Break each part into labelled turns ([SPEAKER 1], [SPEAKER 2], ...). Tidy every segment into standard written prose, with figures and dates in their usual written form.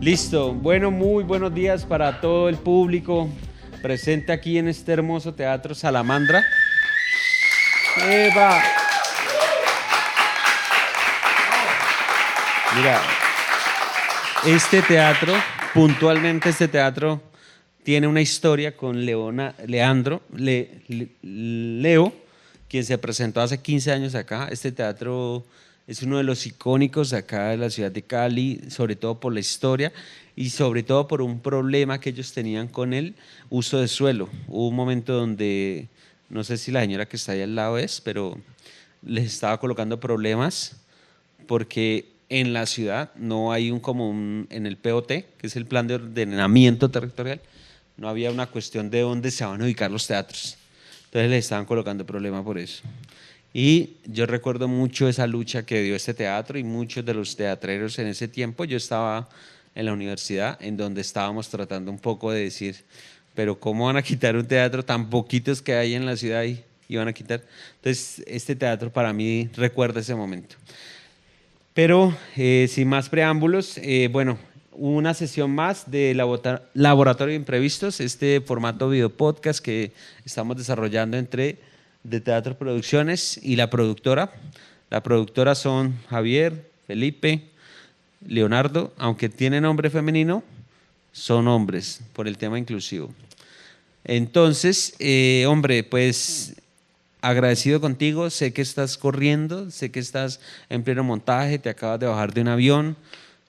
[SPEAKER 1] Listo. Bueno, muy buenos días para todo el público presente aquí en este hermoso teatro Salamandra. ¡Eva! Mira, puntualmente este teatro tiene una historia con Leo, quien se presentó hace 15 años acá. Este teatro es uno de los icónicos acá de la ciudad de Cali, sobre todo por la historia y sobre todo por un problema que ellos tenían con el uso de suelo. Hubo un momento donde, no sé si la señora que está ahí al lado pero les estaba colocando problemas porque en la ciudad no hay en el POT, que es el Plan de Ordenamiento Territorial, no había una cuestión de dónde se van a ubicar los teatros. Entonces les estaban colocando problemas por eso. Y yo recuerdo mucho esa lucha que dio este teatro y muchos de los teatreros en ese tiempo. Yo estaba en la universidad en donde estábamos tratando un poco de decir, pero ¿cómo van a quitar un teatro tan poquitos que hay en la ciudad y van a quitar? Entonces este teatro para mí recuerda ese momento. Pero sin más preámbulos, bueno, una sesión más de Laboratorio de Imprevistos, este formato video podcast que estamos desarrollando entre de Teatro Producciones y la productora. La productora son Javier, Felipe, Leonardo, aunque tiene nombre femenino, son hombres por el tema inclusivo. Entonces, hombre, pues agradecido contigo, sé que estás corriendo, sé que estás en pleno montaje, te acabas de bajar de un avión.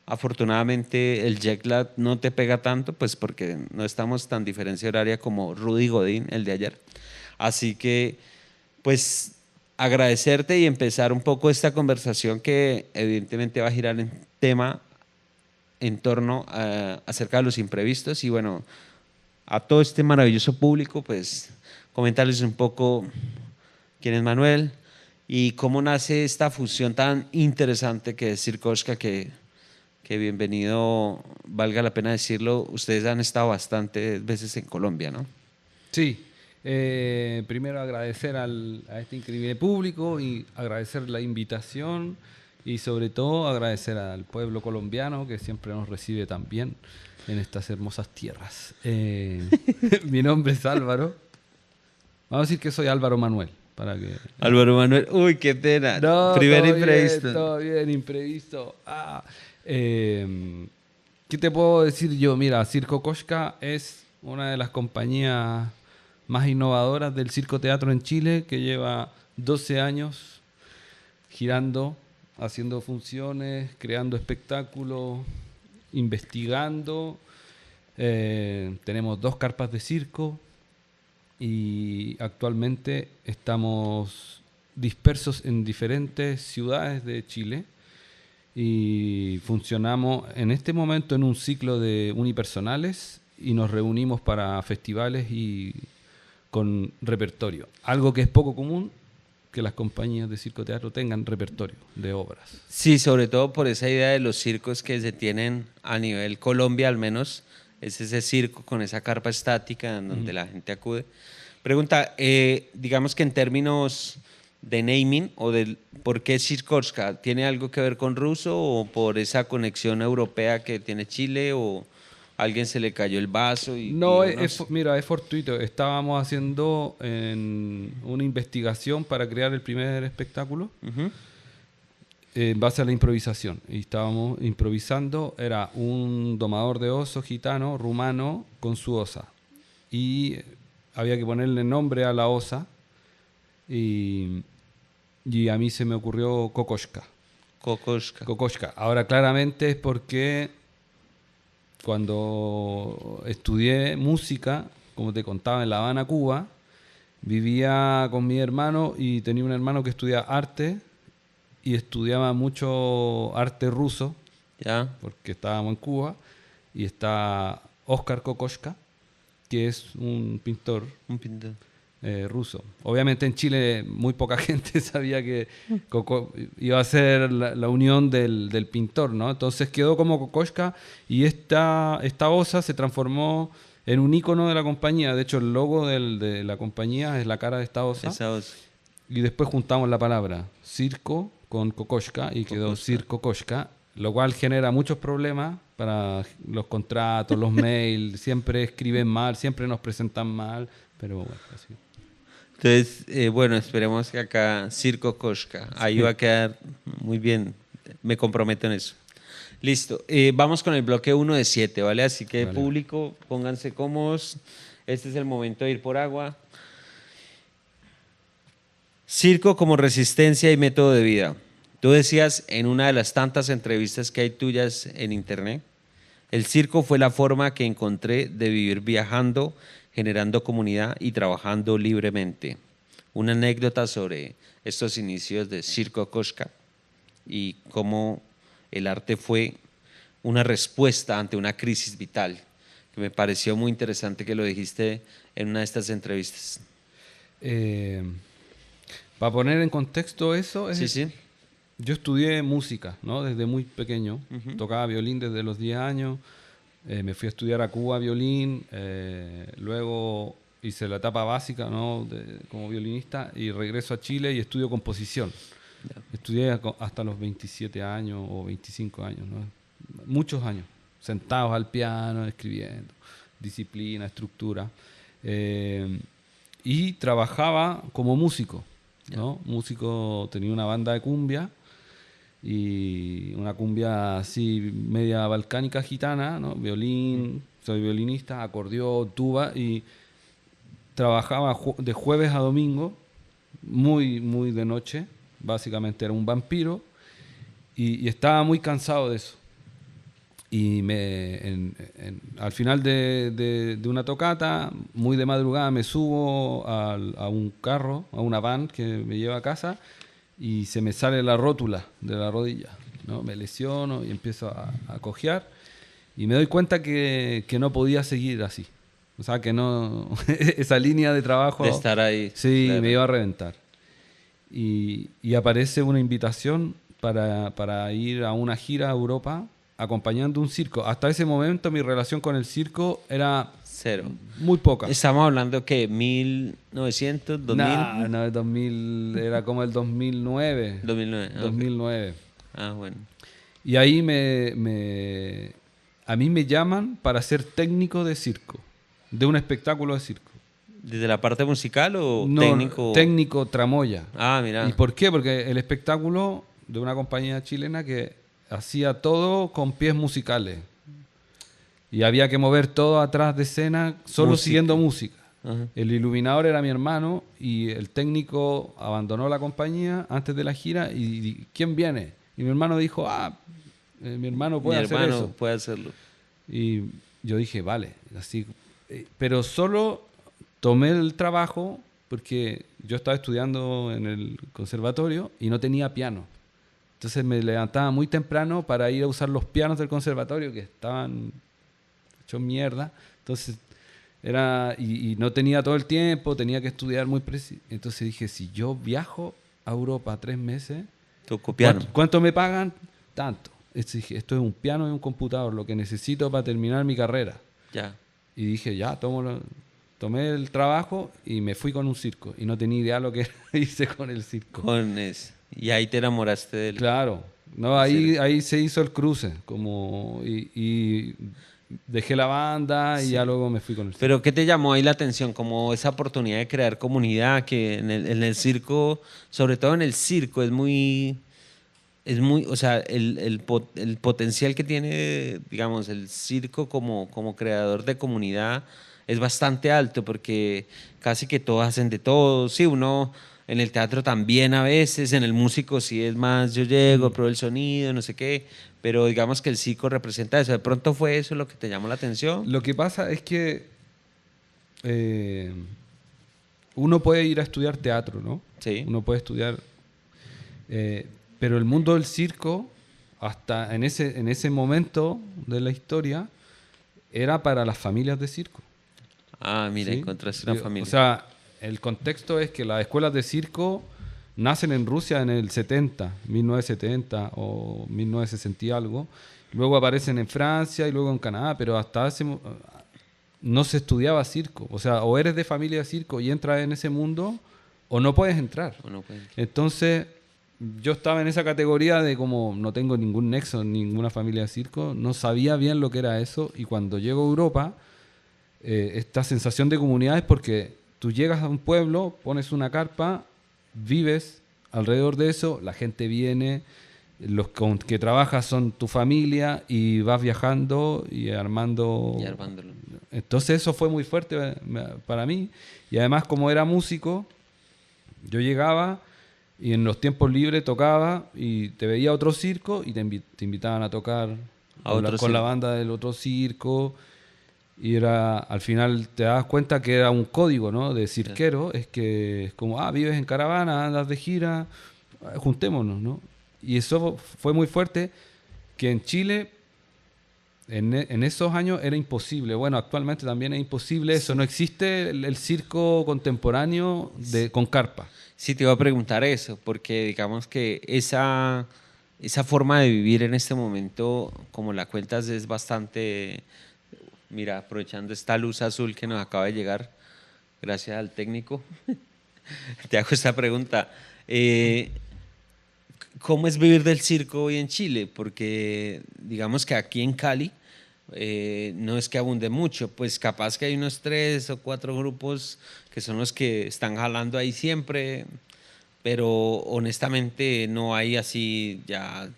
[SPEAKER 1] Afortunadamente el jet lag no te pega tanto, pues porque no estamos tan diferencia horaria como Rudy Godín, el de ayer. Así que, pues, agradecerte y empezar un poco esta conversación que evidentemente va a girar en tema en torno acerca de los imprevistos y bueno, a todo este maravilloso público, pues, comentarles un poco quién es Manuel y cómo nace esta fusión tan interesante que es Circoshka, que bienvenido, valga la pena decirlo, ustedes han estado bastantes veces en Colombia, ¿no?
[SPEAKER 2] Sí, primero agradecer a este increíble público y agradecer la invitación y sobre todo agradecer al pueblo colombiano que siempre nos recibe tan bien en estas hermosas tierras. Mi nombre es Álvaro. Vamos a decir que soy Álvaro Manuel.
[SPEAKER 1] Álvaro Manuel, uy, qué pena.
[SPEAKER 2] No,
[SPEAKER 1] Primer imprevisto.
[SPEAKER 2] todo bien, imprevisto. ¿Qué te puedo decir yo? Mira, Circo Koshka es una de las compañías más innovadoras del circo teatro en Chile, que lleva 12 años girando, haciendo funciones, creando espectáculos, investigando. Tenemos 2 carpas de circo y actualmente estamos dispersos en diferentes ciudades de Chile y funcionamos en este momento en un ciclo de unipersonales y nos reunimos para festivales y con repertorio. Algo que es poco común, que las compañías de circo teatro tengan repertorio de obras.
[SPEAKER 1] Sí, sobre todo por esa idea de los circos que se tienen a nivel Colombia, al menos es ese circo con esa carpa estática en donde la gente acude. Pregunta, digamos que en términos de naming o de por qué Circoshka, ¿tiene algo que ver con ruso o por esa conexión europea que tiene Chile o a alguien se le cayó el vaso?
[SPEAKER 2] No, mira, es fortuito. Estábamos haciendo una investigación para crear el primer espectáculo en base a la improvisación. Y estábamos improvisando, era un domador de oso gitano, rumano, con su osa. Y había que ponerle nombre a la osa y a mí se me ocurrió Kokoshka. Kokoshka. Ahora claramente es porque cuando estudié música, como te contaba, en La Habana, Cuba, vivía con mi hermano y tenía un hermano que estudiaba arte y estudiaba mucho arte ruso,
[SPEAKER 1] ¿ya?
[SPEAKER 2] Porque estábamos en Cuba, y está Oscar Kokoshka, que es un pintor ruso. Obviamente en Chile muy poca gente sabía que iba a ser la unión del pintor, ¿no? Entonces quedó como Kokoshka y esta osa se transformó en un ícono de la compañía. De hecho, el logo de la compañía es la cara de esta osa.
[SPEAKER 1] Esa osa.
[SPEAKER 2] Y después juntamos la palabra circo con Kokoshka y quedó Circo Koshka, lo cual genera muchos problemas para los contratos, los mails, siempre escriben mal, siempre nos presentan mal, pero bueno, así.
[SPEAKER 1] Entonces, bueno, esperemos que acá Circo Koshka, ahí
[SPEAKER 2] Sí.
[SPEAKER 1] va a quedar muy bien, me comprometo en eso. Listo, vamos con el bloque 1 de 7, ¿vale? Así que
[SPEAKER 2] Vale.
[SPEAKER 1] público, pónganse cómodos, este es el momento de ir por agua. Circo como resistencia y método de vida. Tú decías en una de las tantas entrevistas que hay tuyas en internet, el circo fue la forma que encontré de vivir viajando, generando comunidad y trabajando libremente. Una anécdota sobre estos inicios de Circo Koshka y cómo el arte fue una respuesta ante una crisis vital, que me pareció muy interesante que lo dijiste en una de estas entrevistas.
[SPEAKER 2] Para poner en contexto eso,
[SPEAKER 1] Sí, sí.
[SPEAKER 2] yo estudié música, ¿no? Desde muy pequeño.
[SPEAKER 1] Ujú.
[SPEAKER 2] Tocaba violín desde los 10 años. Me fui a estudiar a Cuba violín. Luego hice la etapa básica, ¿no? Como violinista y regreso a Chile y estudio composición. Estudié hasta los 27 años o 25 años, ¿no? Muchos años, sentados al piano, escribiendo, disciplina, estructura. Y trabajaba como músico, ¿no? Músico, tenía una banda de cumbia y una cumbia así media balcánica gitana, ¿no? Violín, soy violinista, acordeón, tuba y trabajaba de jueves a domingo, muy de noche, básicamente era un vampiro y estaba muy cansado de eso. Y al final de una tocata, muy de madrugada, me subo a un carro, a una van que me lleva a casa y se me sale la rótula de la rodilla, ¿no? Me lesiono y empiezo a cojear y me doy cuenta que no podía seguir así. O sea, que no esa línea de trabajo,
[SPEAKER 1] De estar ahí.
[SPEAKER 2] sí,
[SPEAKER 1] Claro.
[SPEAKER 2] me iba a reventar. Y aparece una invitación para ir a una gira a Europa acompañando un circo. Hasta ese momento mi relación con el circo era
[SPEAKER 1] Cero.
[SPEAKER 2] muy poca.
[SPEAKER 1] Estamos hablando que 1900, 2000,
[SPEAKER 2] No, el 2000, era como el 2009.
[SPEAKER 1] 2009. ok.
[SPEAKER 2] 2009.
[SPEAKER 1] Ah, bueno.
[SPEAKER 2] Y ahí a mí me llaman para ser técnico de circo, de un espectáculo de circo.
[SPEAKER 1] ¿Desde la parte musical o
[SPEAKER 2] No,
[SPEAKER 1] técnico?
[SPEAKER 2] técnico tramoya.
[SPEAKER 1] Ah, mira.
[SPEAKER 2] ¿Y por qué? Porque el espectáculo de una compañía chilena que hacía todo con pies musicales. Y había que mover todo atrás de escena solo
[SPEAKER 1] Música.
[SPEAKER 2] siguiendo música.
[SPEAKER 1] Ajá.
[SPEAKER 2] El iluminador era mi hermano y el técnico abandonó la compañía antes de la gira y ¿quién viene? Y mi hermano dijo, mi hermano puede
[SPEAKER 1] Mi
[SPEAKER 2] hacer
[SPEAKER 1] hermano
[SPEAKER 2] eso.
[SPEAKER 1] puede hacerlo.
[SPEAKER 2] Y yo dije, vale, así. Pero solo tomé el trabajo porque yo estaba estudiando en el conservatorio y no tenía piano. Entonces me levantaba muy temprano para ir a usar los pianos del conservatorio que estaban hechos mierda. Entonces y no tenía todo el tiempo, tenía que estudiar muy preciso. Entonces dije, si yo viajo a Europa 3 meses,
[SPEAKER 1] Tocó piano.
[SPEAKER 2] ¿cuánto me pagan? Tanto. Dije, esto es un piano y un computador, lo que necesito para terminar mi carrera.
[SPEAKER 1] Ya.
[SPEAKER 2] Y dije, ya, tomé el trabajo y me fui con un circo. Y no tenía idea lo que hice con el circo.
[SPEAKER 1] Con ese. Y ahí te enamoraste de él.
[SPEAKER 2] Claro. No, ahí se hizo el cruce. Y dejé la banda y ya luego me fui con el circo.
[SPEAKER 1] Pero ¿qué te llamó ahí la atención? Como esa oportunidad de crear comunidad que en el circo, sobre todo en el circo, es muy, o sea, el potencial que tiene, digamos, el circo como creador de comunidad es bastante alto porque casi que todos hacen de todo. Sí, uno en el teatro también a veces, en el músico sí es más, yo llego, pruebo el sonido, no sé qué, pero digamos que el circo representa eso. ¿De pronto fue eso lo que te llamó la atención?
[SPEAKER 2] Lo que pasa es que uno puede ir a estudiar teatro, ¿no?
[SPEAKER 1] Sí.
[SPEAKER 2] Uno puede estudiar... pero el mundo del circo, hasta en ese momento de la historia, era para las familias de circo.
[SPEAKER 1] Ah, mira,
[SPEAKER 2] ¿sí?
[SPEAKER 1] encontraste una familia.
[SPEAKER 2] O sea, el contexto es que las escuelas de circo nacen en Rusia en el 1970 o 1960 y algo. Luego aparecen en Francia y luego en Canadá, pero hasta no se estudiaba circo. O sea, o eres de familia de circo y entras en ese mundo o no puedes entrar.
[SPEAKER 1] ¿O no puede?
[SPEAKER 2] Entonces, yo estaba en esa categoría de como no tengo ningún nexo, ninguna familia de circo, no sabía bien lo que era eso y cuando llego a Europa, esta sensación de comunidad es porque tú llegas a un pueblo, pones una carpa, vives alrededor de eso, la gente viene, los con que trabajas son tu familia y vas viajando y armando.
[SPEAKER 1] Y armándolo.
[SPEAKER 2] Entonces eso fue muy fuerte para mí y además como era músico, yo llegaba y en los tiempos libres tocaba y te veía a otro circo y te invitaban a tocar
[SPEAKER 1] A otro
[SPEAKER 2] con la
[SPEAKER 1] circo.
[SPEAKER 2] banda del otro circo. Y era, al final te das cuenta que era un código, ¿no? De
[SPEAKER 1] Claro.
[SPEAKER 2] cirquero, es que es como, vives en caravana, andas de gira, juntémonos, ¿no? Y eso fue muy fuerte, que en Chile, en esos años era imposible. Bueno, actualmente también es imposible eso, no
[SPEAKER 1] Sí.
[SPEAKER 2] existe el circo contemporáneo con carpa.
[SPEAKER 1] Sí, te iba a preguntar eso, porque digamos que esa forma de vivir en este momento, como la cuentas, es bastante, mira, aprovechando esta luz azul que nos acaba de llegar, gracias al técnico, te hago esta pregunta. ¿Cómo es vivir del circo hoy en Chile? Porque digamos que aquí en Cali no es que abunde mucho, pues capaz que hay unos 3 o 4 grupos que son los que están jalando ahí siempre, pero honestamente no hay así ya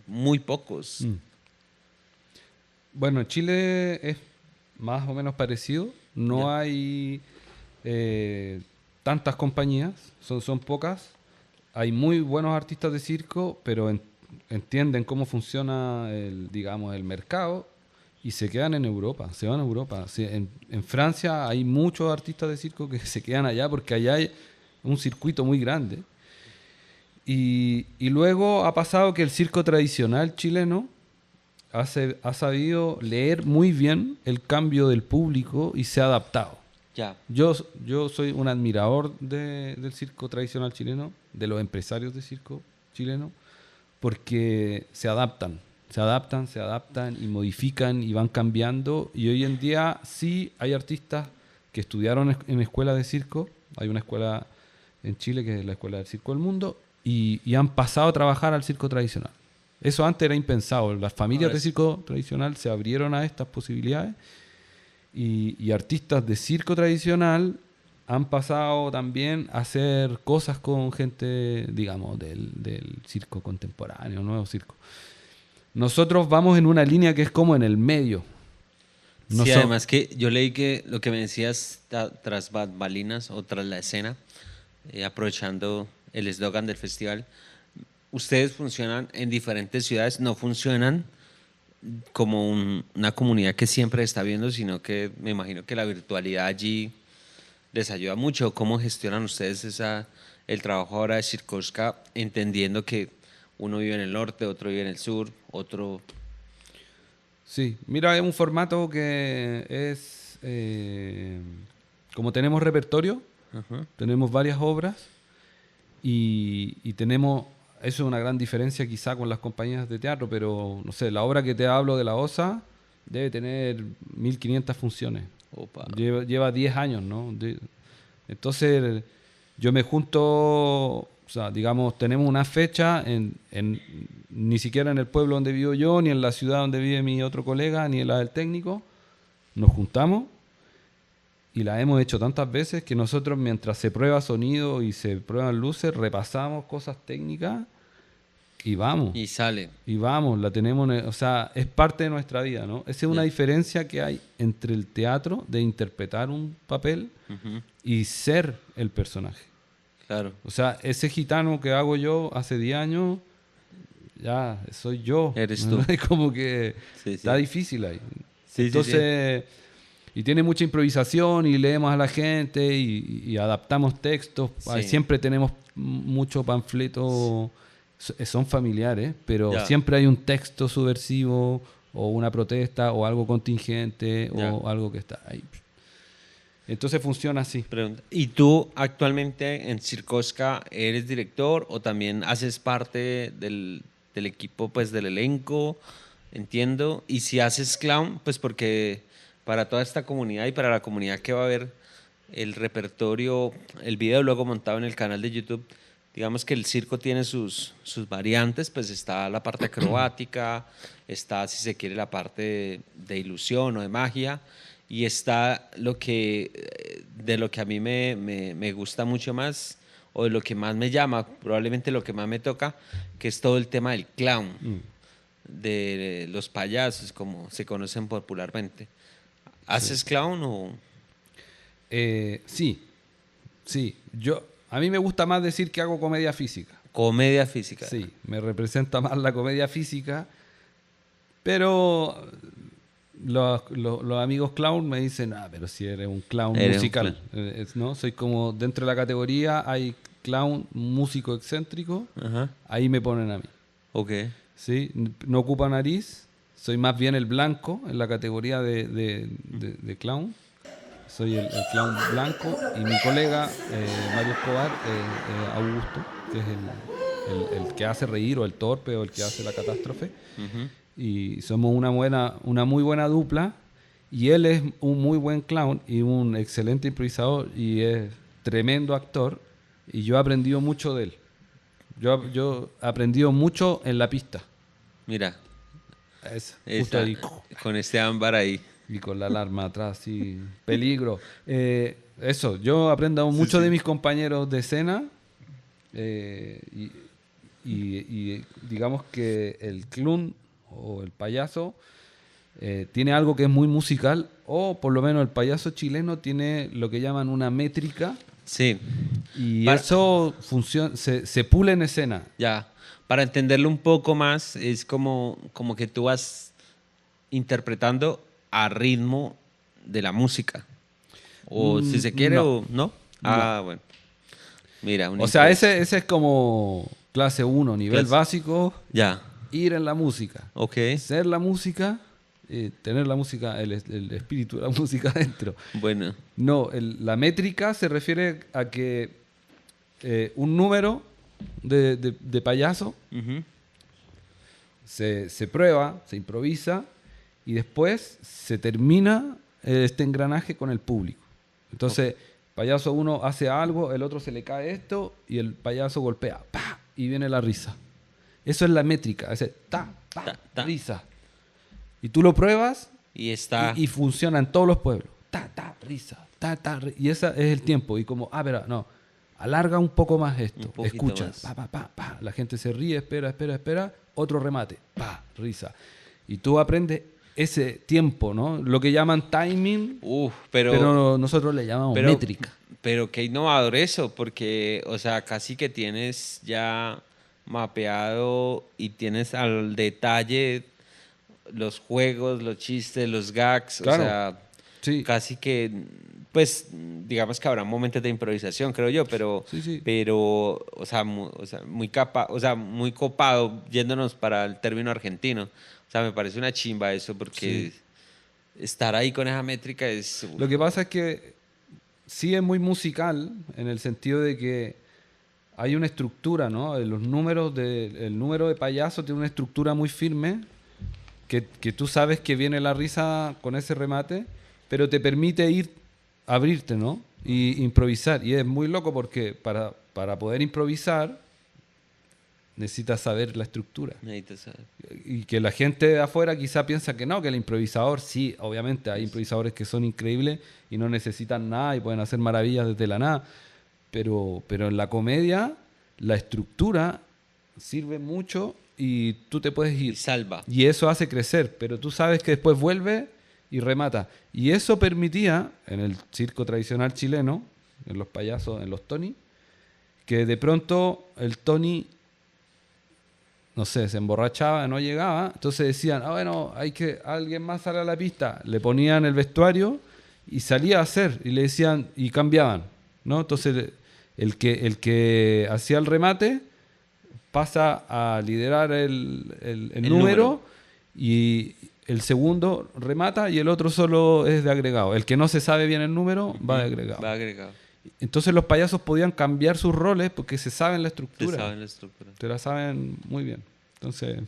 [SPEAKER 1] muy pocos.
[SPEAKER 2] Mm. Bueno, en Chile es más o menos parecido.
[SPEAKER 1] Ya,
[SPEAKER 2] No hay tantas compañías, son pocas. Hay muy buenos artistas de circo, pero entienden cómo funciona digamos, el mercado y se quedan en Europa, se van a Europa. Sí, en Francia hay muchos artistas de circo que se quedan allá porque allá hay un circuito muy grande. Y luego ha pasado que el circo tradicional chileno ha sabido leer muy bien el cambio del público y se ha adaptado.
[SPEAKER 1] ya.
[SPEAKER 2] Yo soy un admirador del circo tradicional chileno, de los empresarios de circo chileno, porque se adaptan y modifican y van cambiando. Y hoy en día sí hay artistas que estudiaron en escuelas de circo. Hay una escuela en Chile que es la Escuela del Circo del Mundo y han pasado a trabajar al circo tradicional. Eso antes era impensado. Las familias
[SPEAKER 1] Ahora
[SPEAKER 2] de
[SPEAKER 1] sí.
[SPEAKER 2] circo tradicional se abrieron a estas posibilidades y artistas de circo tradicional han pasado también a hacer cosas con gente, digamos, del circo contemporáneo, nuevo circo. Nosotros vamos en una línea que es como en el medio. No
[SPEAKER 1] Sí,
[SPEAKER 2] so-
[SPEAKER 1] además que yo leí que lo que me decías tras bambalinas o tras la escena, aprovechando el eslogan del festival, ustedes funcionan en diferentes ciudades, no funcionan como una comunidad que siempre está viendo, sino que me imagino que la virtualidad allí les ayuda mucho. ¿Cómo gestionan ustedes el trabajo ahora de Circosca, entendiendo que uno vive en el norte, otro vive en el sur, otro...
[SPEAKER 2] sí, mira, es un formato que es, como tenemos repertorio,
[SPEAKER 1] Ajá.
[SPEAKER 2] tenemos varias obras y tenemos, eso es una gran diferencia quizá con las compañías de teatro, pero no sé, la obra que te hablo de la OSA debe tener 1500 funciones.
[SPEAKER 1] Opa.
[SPEAKER 2] Lleva 10 años, ¿no? Entonces, yo me junto, o sea, digamos, tenemos una fecha ni siquiera en el pueblo donde vivo yo, ni en la ciudad donde vive mi otro colega, ni en la del técnico. Nos juntamos y la hemos hecho tantas veces que nosotros, mientras se prueba sonido y se prueban luces, repasamos cosas técnicas y vamos.
[SPEAKER 1] Y sale.
[SPEAKER 2] Y vamos, la tenemos, o sea, es parte de nuestra vida, ¿no? Esa es una
[SPEAKER 1] Ya.
[SPEAKER 2] diferencia que hay entre el teatro de interpretar un papel
[SPEAKER 1] Ujú.
[SPEAKER 2] y ser el personaje.
[SPEAKER 1] Claro.
[SPEAKER 2] O sea, ese gitano que hago yo hace 10 años, ya soy yo.
[SPEAKER 1] Eres tú.
[SPEAKER 2] Es como que
[SPEAKER 1] Sí,
[SPEAKER 2] está
[SPEAKER 1] sí.
[SPEAKER 2] difícil ahí.
[SPEAKER 1] Sí, sí, sí.
[SPEAKER 2] Entonces, y tiene mucha improvisación y leemos a la gente y adaptamos textos.
[SPEAKER 1] Sí.
[SPEAKER 2] Siempre tenemos mucho panfleto, son familiares, pero
[SPEAKER 1] Ya,
[SPEAKER 2] siempre hay un texto subversivo o una protesta o algo contingente
[SPEAKER 1] ya.
[SPEAKER 2] o algo que está ahí. Entonces funciona así.
[SPEAKER 1] Pregunta. ¿Y tú actualmente en Circosca eres director o también haces parte del equipo, pues del elenco? Entiendo. Y si haces clown, pues porque para toda esta comunidad y para la comunidad que va a ver el repertorio, el video luego montado en el canal de YouTube, digamos que el circo tiene sus variantes, pues está la parte acrobática, está, si se quiere, la parte de ilusión o de magia, y está de lo que a mí me gusta mucho más, o de lo que más me llama, probablemente lo que más me toca, que es todo el tema del clown, de los payasos, como se conocen popularmente. ¿Haces clown o...?
[SPEAKER 2] Sí, sí. A mí me gusta más decir que hago comedia física.
[SPEAKER 1] Comedia física.
[SPEAKER 2] Sí, me representa más la comedia física, pero los amigos clown me dicen, pero si eres un clown
[SPEAKER 1] Eres un
[SPEAKER 2] musical, ¿no? Soy como, dentro de la categoría hay clown músico excéntrico,
[SPEAKER 1] Ajá.
[SPEAKER 2] ahí me ponen a mí.
[SPEAKER 1] Ok.
[SPEAKER 2] ¿Sí? No ocupa nariz, soy más bien el blanco en la categoría de clown. Soy el clown blanco y mi colega Mario Escobar, Augusto, que es el que hace reír o el torpe o el que hace la catástrofe.
[SPEAKER 1] Ujú.
[SPEAKER 2] Y somos una muy buena dupla y él es un muy buen clown y un excelente improvisador y es tremendo actor y yo he aprendido mucho de él. Yo he aprendido mucho en la pista.
[SPEAKER 1] Mira,
[SPEAKER 2] Justo ahí.
[SPEAKER 1] con este ámbar ahí.
[SPEAKER 2] Y con la alarma atrás, sí. Peligro. Eso, yo aprendo mucho de mis compañeros de escena y digamos que el clown o el payaso tiene algo que es muy musical, o por lo menos el payaso chileno tiene lo que llaman una métrica.
[SPEAKER 1] Sí.
[SPEAKER 2] Y eso funciona, se pule en escena.
[SPEAKER 1] Ya. Para entenderlo un poco más, es como que tú vas interpretando a ritmo de la música. O si se quiere,
[SPEAKER 2] no.
[SPEAKER 1] o no. Ah, bueno. Mira,
[SPEAKER 2] O sea, ese es como clase 1, nivel básico.
[SPEAKER 1] Ya.
[SPEAKER 2] Ir en la música.
[SPEAKER 1] Ok.
[SPEAKER 2] Ser la música, tener la música, el espíritu de la música dentro.
[SPEAKER 1] Bueno.
[SPEAKER 2] No, la métrica se refiere a que un número de payaso
[SPEAKER 1] Ujú.
[SPEAKER 2] se prueba, se improvisa y después se termina este engranaje con el público. Entonces, payaso uno hace algo, el otro se le cae esto y el payaso golpea, ¡pa! Y viene la risa. Eso es la métrica, ese ta, risa. Y tú lo pruebas y funciona en todos los pueblos. Risa, y ese es el tiempo. Y como, pero no, alarga un poco más esto. Escucha, más. La gente se ríe, espera, otro remate, risa. Y tú aprendes ese tiempo, ¿no? Lo que llaman timing, pero nosotros le llamamos métrica.
[SPEAKER 1] Pero qué innovador eso, porque, o sea, casi que tienes ya mapeado y tienes al detalle los juegos, los chistes, los gags,
[SPEAKER 2] Claro.
[SPEAKER 1] O sea,
[SPEAKER 2] sí.
[SPEAKER 1] Casi que, pues, digamos que habrá momentos de improvisación, creo yo, pero,
[SPEAKER 2] Sí.
[SPEAKER 1] pero o sea, muy copado, yéndonos para el término argentino. O sea, me parece una chimba eso, porque estar ahí con esa métrica es...
[SPEAKER 2] Lo que pasa es que sí es muy musical, en el sentido de que hay una estructura, ¿no? El número de payaso tiene una estructura muy firme, que tú sabes que viene la risa con ese remate, pero te permite abrirte, ¿no? Y improvisar. Y es muy loco porque para poder improvisar necesitas saber la estructura. Y que la gente de afuera quizá piensa que no, que el improvisador, sí, obviamente hay improvisadores que son increíbles y no necesitan nada y pueden hacer maravillas desde la nada. Pero en la comedia, la estructura sirve mucho y tú te puedes ir.
[SPEAKER 1] Y salva.
[SPEAKER 2] Y eso hace crecer, pero tú sabes que después vuelve y remata. Y eso permitía, en el circo tradicional chileno, en los payasos, en los Tony, que de pronto el Tony, no sé, se emborrachaba, no llegaba, entonces decían, bueno, alguien más sale a la pista, le ponían el vestuario y salía a hacer, y le decían, y cambiaban, ¿no? Entonces el que hacía el remate pasa a liderar el número y el segundo remata y el otro solo es de agregado. El que no se sabe bien el número va de agregado. Entonces los payasos podían cambiar sus roles porque se saben la estructura. Te la saben muy bien. Entonces...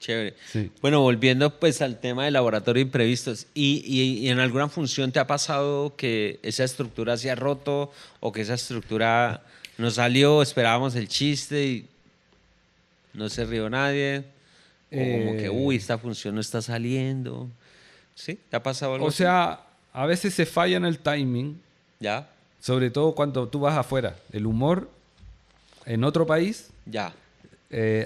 [SPEAKER 1] Chévere.
[SPEAKER 2] Sí.
[SPEAKER 1] Bueno, volviendo pues al tema del laboratorio de imprevistos, ¿y en alguna función te ha pasado que esa estructura se ha roto o que esa estructura No salió, esperábamos el chiste y no se rió nadie. O como que, uy, esta función no está saliendo. ¿Sí? ¿Te ha pasado algo
[SPEAKER 2] O
[SPEAKER 1] así?
[SPEAKER 2] sea, a veces se falla en el timing,
[SPEAKER 1] Ya,
[SPEAKER 2] sobre todo cuando tú vas afuera. El humor en otro país
[SPEAKER 1] ya,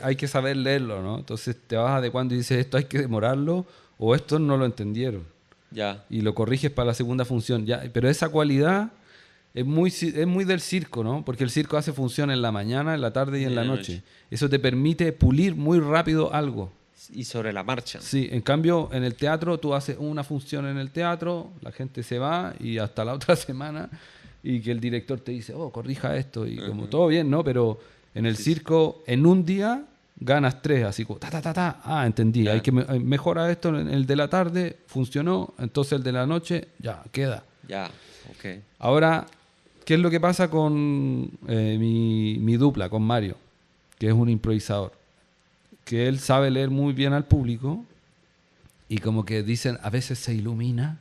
[SPEAKER 2] hay que saber leerlo, ¿no? Entonces te vas adecuando y dices, esto hay que demorarlo o esto no lo entendieron.
[SPEAKER 1] ya.
[SPEAKER 2] Y lo corriges para la segunda función. Ya, pero esa cualidad es muy del circo, ¿no? Porque el circo hace función en la mañana, en la tarde y en
[SPEAKER 1] En
[SPEAKER 2] la
[SPEAKER 1] la
[SPEAKER 2] noche.
[SPEAKER 1] noche.
[SPEAKER 2] Eso te permite pulir muy rápido algo.
[SPEAKER 1] Y sobre la marcha.
[SPEAKER 2] Sí, en cambio, en el teatro tú haces una función en el teatro, la gente se va y hasta la otra semana y que el director te dice, oh, corrija esto y como todo bien, ¿no? Pero en el
[SPEAKER 1] Sí, sí.
[SPEAKER 2] circo, en un día ganas tres, así como, ta, ta, ta, ta, ah, entendí, hay
[SPEAKER 1] Ya,
[SPEAKER 2] que mejora esto en el de la tarde, funcionó, entonces el de la noche, ya, queda.
[SPEAKER 1] ya. Ok.
[SPEAKER 2] Ahora, ¿qué es lo que pasa con mi dupla, con Mario, que es un improvisador? Que él sabe leer muy bien al público y como que dicen, a veces se ilumina,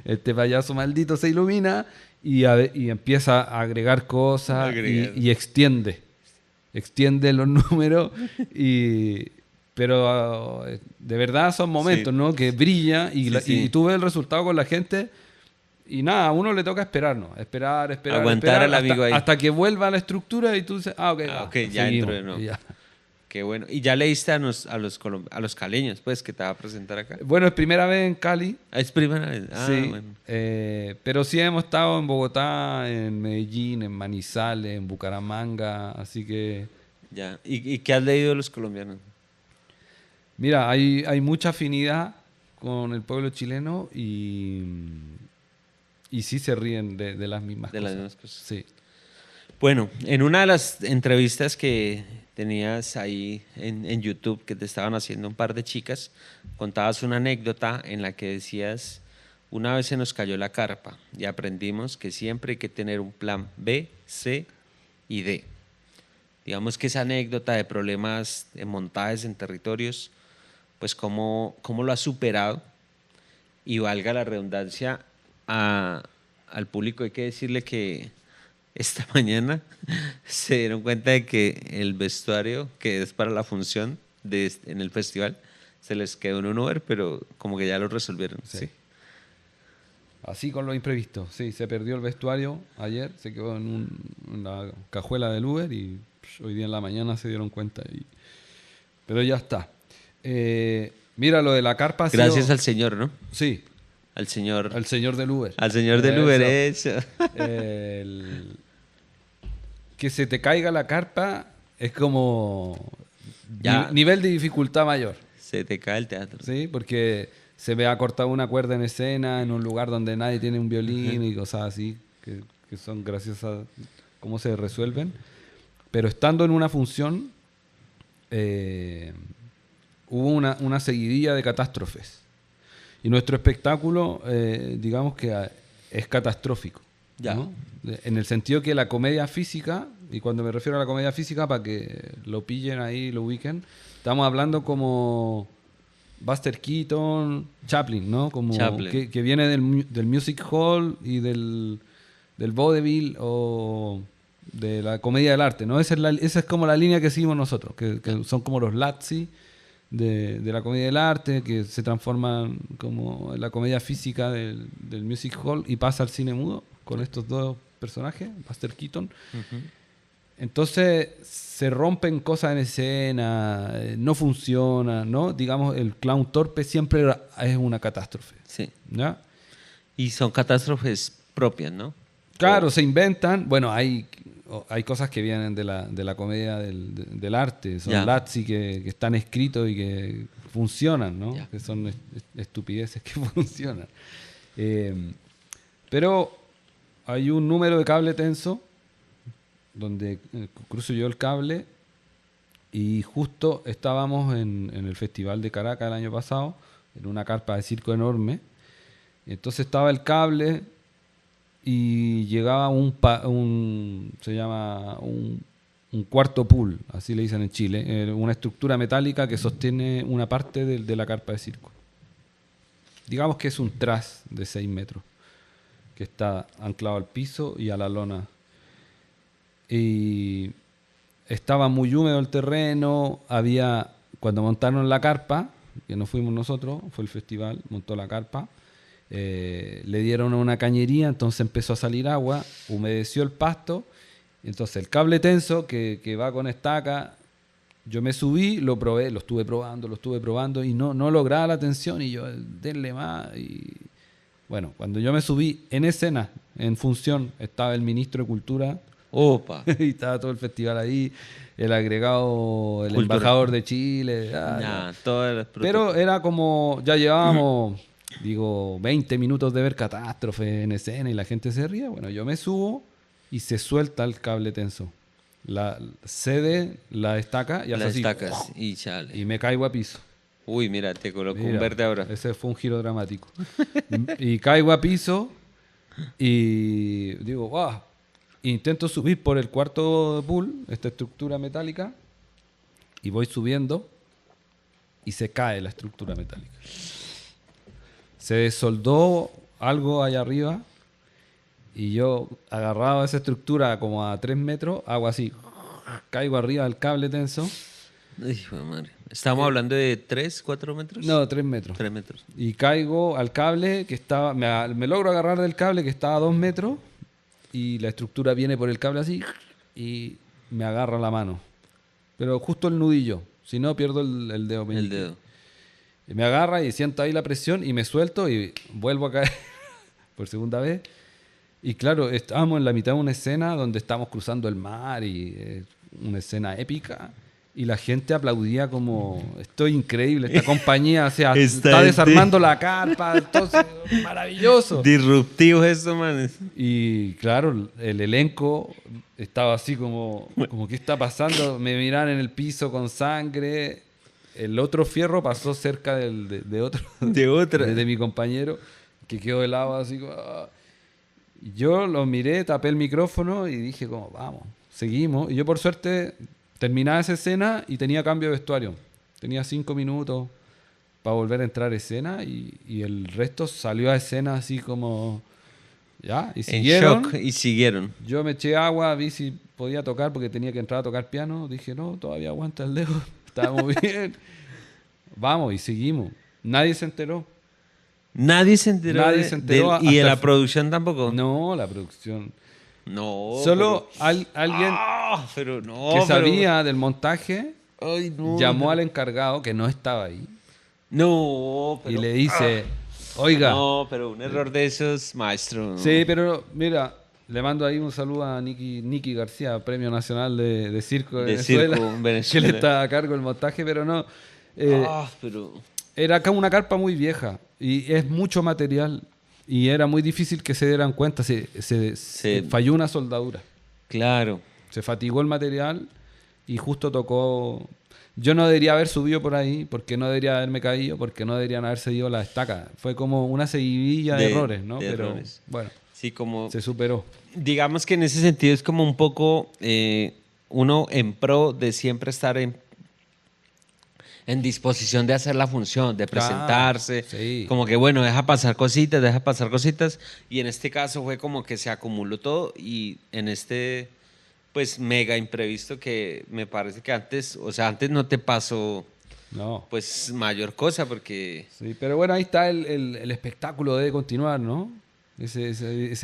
[SPEAKER 2] este payaso maldito se ilumina y empieza a agregar cosas
[SPEAKER 1] Agregar.
[SPEAKER 2] y extiende los números, y, pero de verdad son momentos,
[SPEAKER 1] Sí,
[SPEAKER 2] ¿no? Que brilla y,
[SPEAKER 1] sí,
[SPEAKER 2] y
[SPEAKER 1] sí.
[SPEAKER 2] tú ves el resultado con la gente. Y nada, a uno le toca esperar, ¿no? Esperar, esperar,
[SPEAKER 1] Aguantar
[SPEAKER 2] esperar,
[SPEAKER 1] al amigo ahí.
[SPEAKER 2] hasta que vuelva a la estructura y tú dices, ah, ok,
[SPEAKER 1] Ah,
[SPEAKER 2] va,
[SPEAKER 1] ok, ya entro
[SPEAKER 2] seguimos.
[SPEAKER 1] de nuevo.
[SPEAKER 2] Y ya.
[SPEAKER 1] Qué bueno. Y ya leíste a los caleños, pues, que te va a presentar acá.
[SPEAKER 2] Bueno, es primera vez en Cali,
[SPEAKER 1] Ah, es primera vez. Ah,
[SPEAKER 2] sí,
[SPEAKER 1] bueno.
[SPEAKER 2] pero sí hemos estado en Bogotá, en Medellín, en Manizales, en Bucaramanga, así que,
[SPEAKER 1] Ya. Y qué has leído de los colombianos?
[SPEAKER 2] mira, hay mucha afinidad con el pueblo chileno y sí se ríen de las mismas
[SPEAKER 1] De las
[SPEAKER 2] cosas.
[SPEAKER 1] mismas cosas.
[SPEAKER 2] Sí.
[SPEAKER 1] Bueno, en una de las entrevistas que tenías ahí en YouTube, que te estaban haciendo un par de chicas, contabas una anécdota en la que decías, una vez se nos cayó la carpa y aprendimos que siempre hay que tener un plan B, C y D. Digamos que esa anécdota de problemas de montajes en territorios, pues cómo lo has superado y valga la redundancia al público hay que decirle que esta mañana se dieron cuenta de que el vestuario que es para la función en el festival se les quedó en un Uber, pero como que ya lo resolvieron.
[SPEAKER 2] Sí.
[SPEAKER 1] Sí.
[SPEAKER 2] Así con lo imprevisto. Sí, se perdió el vestuario ayer, se quedó en una cajuela del Uber y hoy día en la mañana se dieron cuenta. Pero ya está. Mira, lo de la carpa ha
[SPEAKER 1] Gracias
[SPEAKER 2] sido...
[SPEAKER 1] al señor, ¿no?
[SPEAKER 2] Sí,
[SPEAKER 1] Al señor,
[SPEAKER 2] al señor del Uber.
[SPEAKER 1] al señor del Uber,
[SPEAKER 2] Eso.
[SPEAKER 1] eso.
[SPEAKER 2] El- que se te caiga la carpa es como
[SPEAKER 1] Ya
[SPEAKER 2] nivel de dificultad mayor.
[SPEAKER 1] se te cae el teatro.
[SPEAKER 2] ¿Sí? Porque se me ha cortado una cuerda en escena en un lugar donde nadie tiene un violín y cosas así, que son gracias a cómo se resuelven. Pero estando en una función, eh, hubo una seguidilla de catástrofes. Y nuestro espectáculo, digamos que es catastrófico.
[SPEAKER 1] Ya.
[SPEAKER 2] ¿No? En el sentido que la comedia física, y cuando me refiero a la comedia física, para que lo pillen ahí, lo ubiquen, estamos hablando como Buster Keaton, Chaplin, ¿no? Como
[SPEAKER 1] Chaplin.
[SPEAKER 2] que viene del music hall y del vaudeville o de la comedia del arte, ¿no? Esa es como la línea que seguimos nosotros, que son como los Lazzi de la comedia del arte, que se transforman como en la comedia física del music hall y pasa al cine mudo con estos dos personajes, Buster Keaton.
[SPEAKER 1] Ujú.
[SPEAKER 2] Entonces se rompen cosas en escena, no funciona, ¿no? Digamos, el clown torpe siempre es una catástrofe,
[SPEAKER 1] Sí.
[SPEAKER 2] ¿ya?
[SPEAKER 1] Y son catástrofes propias, ¿no?
[SPEAKER 2] Claro, se inventan, bueno, hay cosas que vienen de la comedia del arte, son
[SPEAKER 1] Ya.
[SPEAKER 2] Lazzi que están escritos y que funcionan, ¿no?
[SPEAKER 1] Ya.
[SPEAKER 2] Que son estupideces que funcionan. Eh, pero hay un número de cable tenso donde cruzo yo el cable y justo estábamos en el Festival de Caracas el año pasado, en una carpa de circo enorme. Entonces estaba el cable y llegaba se llama un cuarto pool, así le dicen en Chile, una estructura metálica que sostiene una parte de la carpa de circo. Digamos que es un tras de 6 metros, que está anclado al piso y a la lona. y estaba muy húmedo el terreno, cuando montaron la carpa, que no fuimos nosotros, fue el festival, montó la carpa, le dieron una cañería, entonces empezó a salir agua, humedeció el pasto, entonces el cable tenso que va con estaca, yo me subí, lo probé, lo estuve probando y no lograba la tensión y yo, denle más. Y bueno, cuando yo me subí en escena, en función, estaba el ministro de Cultura.
[SPEAKER 1] Opa.
[SPEAKER 2] Y estaba todo el festival ahí, el agregado, el
[SPEAKER 1] Cultura.
[SPEAKER 2] embajador de Chile. Pero era como, ya llevábamos, 20 minutos de ver Catástrofe en escena y la gente se ría. Bueno, yo me subo y se suelta el cable tenso. Cede la estaca y hace así.
[SPEAKER 1] Y chale.
[SPEAKER 2] Y me caigo a piso.
[SPEAKER 1] Uy, mira, te coloco un verde ahora.
[SPEAKER 2] Ese fue un giro dramático. Y caigo a piso y digo, ¡wow! Intento subir por el cuarto pool, esta estructura metálica, y voy subiendo y se cae la estructura metálica. Se desoldó algo allá arriba y yo, agarrado a esa estructura como a 3 metros, hago así, caigo arriba del cable tenso.
[SPEAKER 1] Hijo de madre. ¿Estamos hablando de 3, 4 metros?
[SPEAKER 2] No, 3 metros.
[SPEAKER 1] 3 metros.
[SPEAKER 2] Y caigo al cable que estaba, me logro agarrar del cable que estaba a 2 metros y la estructura viene por el cable así y me agarra la mano. Pero justo el nudillo, si no pierdo el dedo meñique.
[SPEAKER 1] El dedo.
[SPEAKER 2] Y me agarra y siento ahí la presión y me suelto y vuelvo a caer por segunda vez. Y claro, estábamos en la mitad de una escena donde estábamos cruzando el mar y una escena épica. Y la gente aplaudía como, esto es increíble, esta compañía, o sea, está desarmando la carpa, entonces, maravilloso.
[SPEAKER 1] Disruptivo esto, man.
[SPEAKER 2] Y claro, el elenco estaba así como ¿qué está pasando? Me miraban en el piso con sangre. El otro fierro pasó cerca de otro, de mi compañero, que quedó helado así como... Yo lo miré, tapé el micrófono y dije como, vamos, seguimos. Y yo por suerte terminaba esa escena y tenía cambio de vestuario. Tenía 5 minutos para volver a entrar a escena y el resto salió a escena así como... Ya, y siguieron.
[SPEAKER 1] En shock, y siguieron.
[SPEAKER 2] Yo me eché agua, vi si podía tocar porque tenía que entrar a tocar piano. Dije, no, todavía aguanta el dedo. Estábamos bien. Vamos, y seguimos. Nadie se enteró.
[SPEAKER 1] Nadie se enteró. ¿Y en la producción tampoco?
[SPEAKER 2] No, la producción...
[SPEAKER 1] No.
[SPEAKER 2] Solo alguien que sabía del montaje llamó al encargado que no estaba ahí.
[SPEAKER 1] No,
[SPEAKER 2] y le dice, oiga.
[SPEAKER 1] No, pero un error de esos, maestro.
[SPEAKER 2] Sí, pero mira, le mando ahí un saludo a Nicky García, Premio Nacional de Circo de Venezuela, que le está a cargo el montaje, pero no. Era acá una carpa muy vieja y es mucho material. Y era muy difícil que se dieran cuenta. Se falló una soldadura.
[SPEAKER 1] Claro.
[SPEAKER 2] Se fatigó el material y justo tocó... Yo no debería haber subido por ahí, porque no debería haberme caído, porque no deberían haber seguido la estaca. Fue como una seguidilla de errores, ¿no? Pero
[SPEAKER 1] errores.
[SPEAKER 2] Bueno,
[SPEAKER 1] sí, como,
[SPEAKER 2] se superó.
[SPEAKER 1] Digamos que en ese sentido es como un poco uno en pro de siempre estar en disposición de hacer la función, de presentarse,
[SPEAKER 2] sí.
[SPEAKER 1] Como que bueno, deja pasar cositas, y en este caso fue como que se acumuló todo y en este pues mega imprevisto que me parece que antes no te pasó pues mayor cosa porque...
[SPEAKER 2] Sí, pero bueno, ahí está el espectáculo de continuar, ¿no? Ese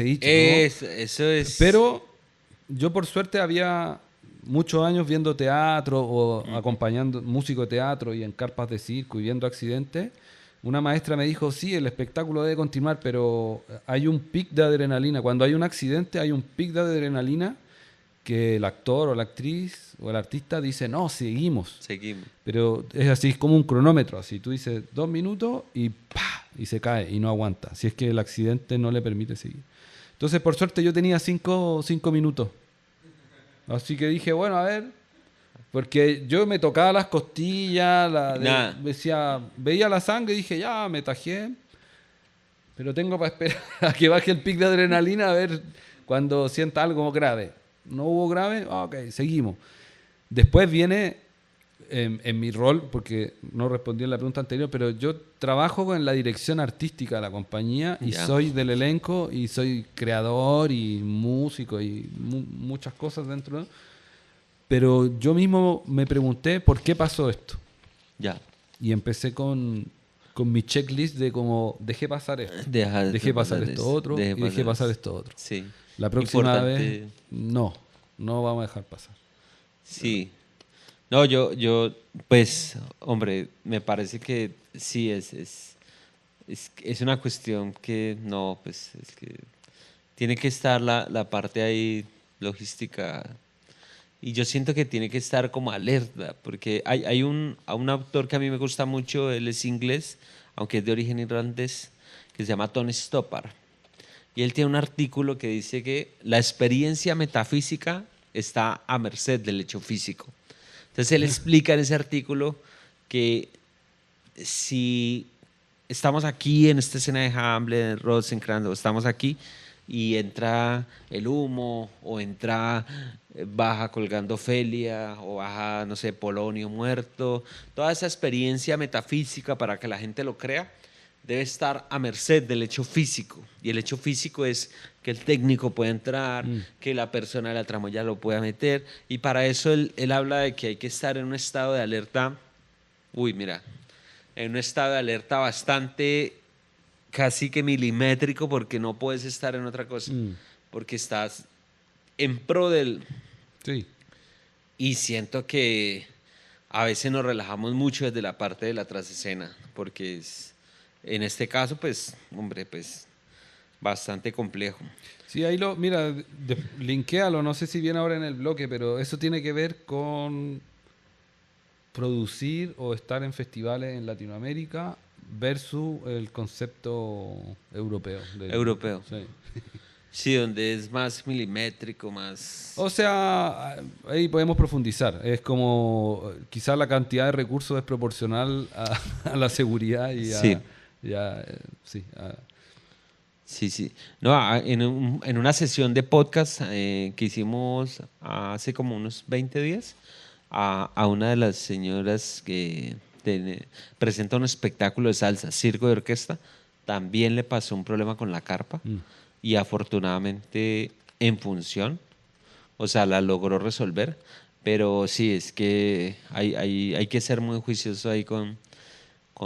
[SPEAKER 2] dicho, ¿no?
[SPEAKER 1] Eso es...
[SPEAKER 2] Pero yo por suerte había... muchos años viendo teatro o acompañando músico de teatro y en carpas de circo y viendo accidentes, una maestra me dijo, sí, el espectáculo debe continuar, pero hay un pic de adrenalina. Cuando hay un accidente hay un pic de adrenalina que el actor o la actriz o el artista dice, no, seguimos. Pero es así, es como un cronómetro, así tú dices 2 minutos y ¡pah! Y se cae y no aguanta, si es que el accidente no le permite seguir. Entonces, por suerte, yo tenía 5 minutos. Así que dije, bueno, a ver, porque yo me tocaba las costillas, veía la sangre y dije, ya, me tajé, pero tengo para esperar a que baje el pic de adrenalina a ver cuando sienta algo grave. No hubo grave, ok, seguimos. Después viene en mi rol, porque no respondí a la pregunta anterior, pero yo trabajo en la dirección artística de la compañía y
[SPEAKER 1] Ya.
[SPEAKER 2] soy del elenco y soy creador y músico y muchas cosas dentro. Pero yo mismo me pregunté por qué pasó esto.
[SPEAKER 1] Ya.
[SPEAKER 2] Y empecé con mi checklist de cómo dejé pasar esto. Dejé pasar esto
[SPEAKER 1] eso,
[SPEAKER 2] otro y dejé pasar
[SPEAKER 1] eso.
[SPEAKER 2] esto otro.
[SPEAKER 1] Sí.
[SPEAKER 2] La próxima vez,
[SPEAKER 1] Importante.
[SPEAKER 2] no vamos a dejar pasar.
[SPEAKER 1] Sí. No, pues, hombre, me parece que sí es una cuestión que no, pues, es que tiene que estar la parte ahí logística. Y yo siento que tiene que estar como alerta, porque hay a un autor que a mí me gusta mucho, él es inglés, aunque es de origen irlandés, que se llama Tom Stoppard. Y él tiene un artículo que dice que la experiencia metafísica está a merced del hecho físico. Entonces él explica en ese artículo que si estamos aquí en esta escena de Hamlet, en Rosencrantz, o estamos aquí y entra el humo, o entra, baja colgando Ofelia, o baja, no sé, Polonio muerto, toda esa experiencia metafísica para que la gente lo crea, debe estar a merced del hecho físico. Y el hecho físico es que el técnico pueda entrar, que la persona de la tramoya lo pueda meter, y para eso él habla de que hay que estar en un estado de alerta, mira, en un estado de alerta bastante casi que milimétrico, porque no puedes estar en otra cosa, porque estás en pro del...
[SPEAKER 2] Sí.
[SPEAKER 1] Y siento que a veces nos relajamos mucho desde la parte de la trasescena, porque en este caso, pues, hombre, pues, bastante complejo.
[SPEAKER 2] Sí, ahí mira, linkéalo, no sé si viene ahora en el bloque, pero eso tiene que ver con producir o estar en festivales en Latinoamérica versus el concepto europeo.
[SPEAKER 1] Europeo.
[SPEAKER 2] Sí.
[SPEAKER 1] Sí, donde es más milimétrico, más...
[SPEAKER 2] O sea, ahí podemos profundizar. Es como quizás la cantidad de recursos es proporcional a la seguridad y
[SPEAKER 1] Sí.
[SPEAKER 2] sí.
[SPEAKER 1] Sí, sí. No, en una sesión de podcast que hicimos hace como unos 20 días, a una de las señoras que presenta un espectáculo de salsa, circo de orquesta, también le pasó un problema con la carpa y afortunadamente en función, o sea, la logró resolver, pero sí, es que hay que ser muy juicioso ahí con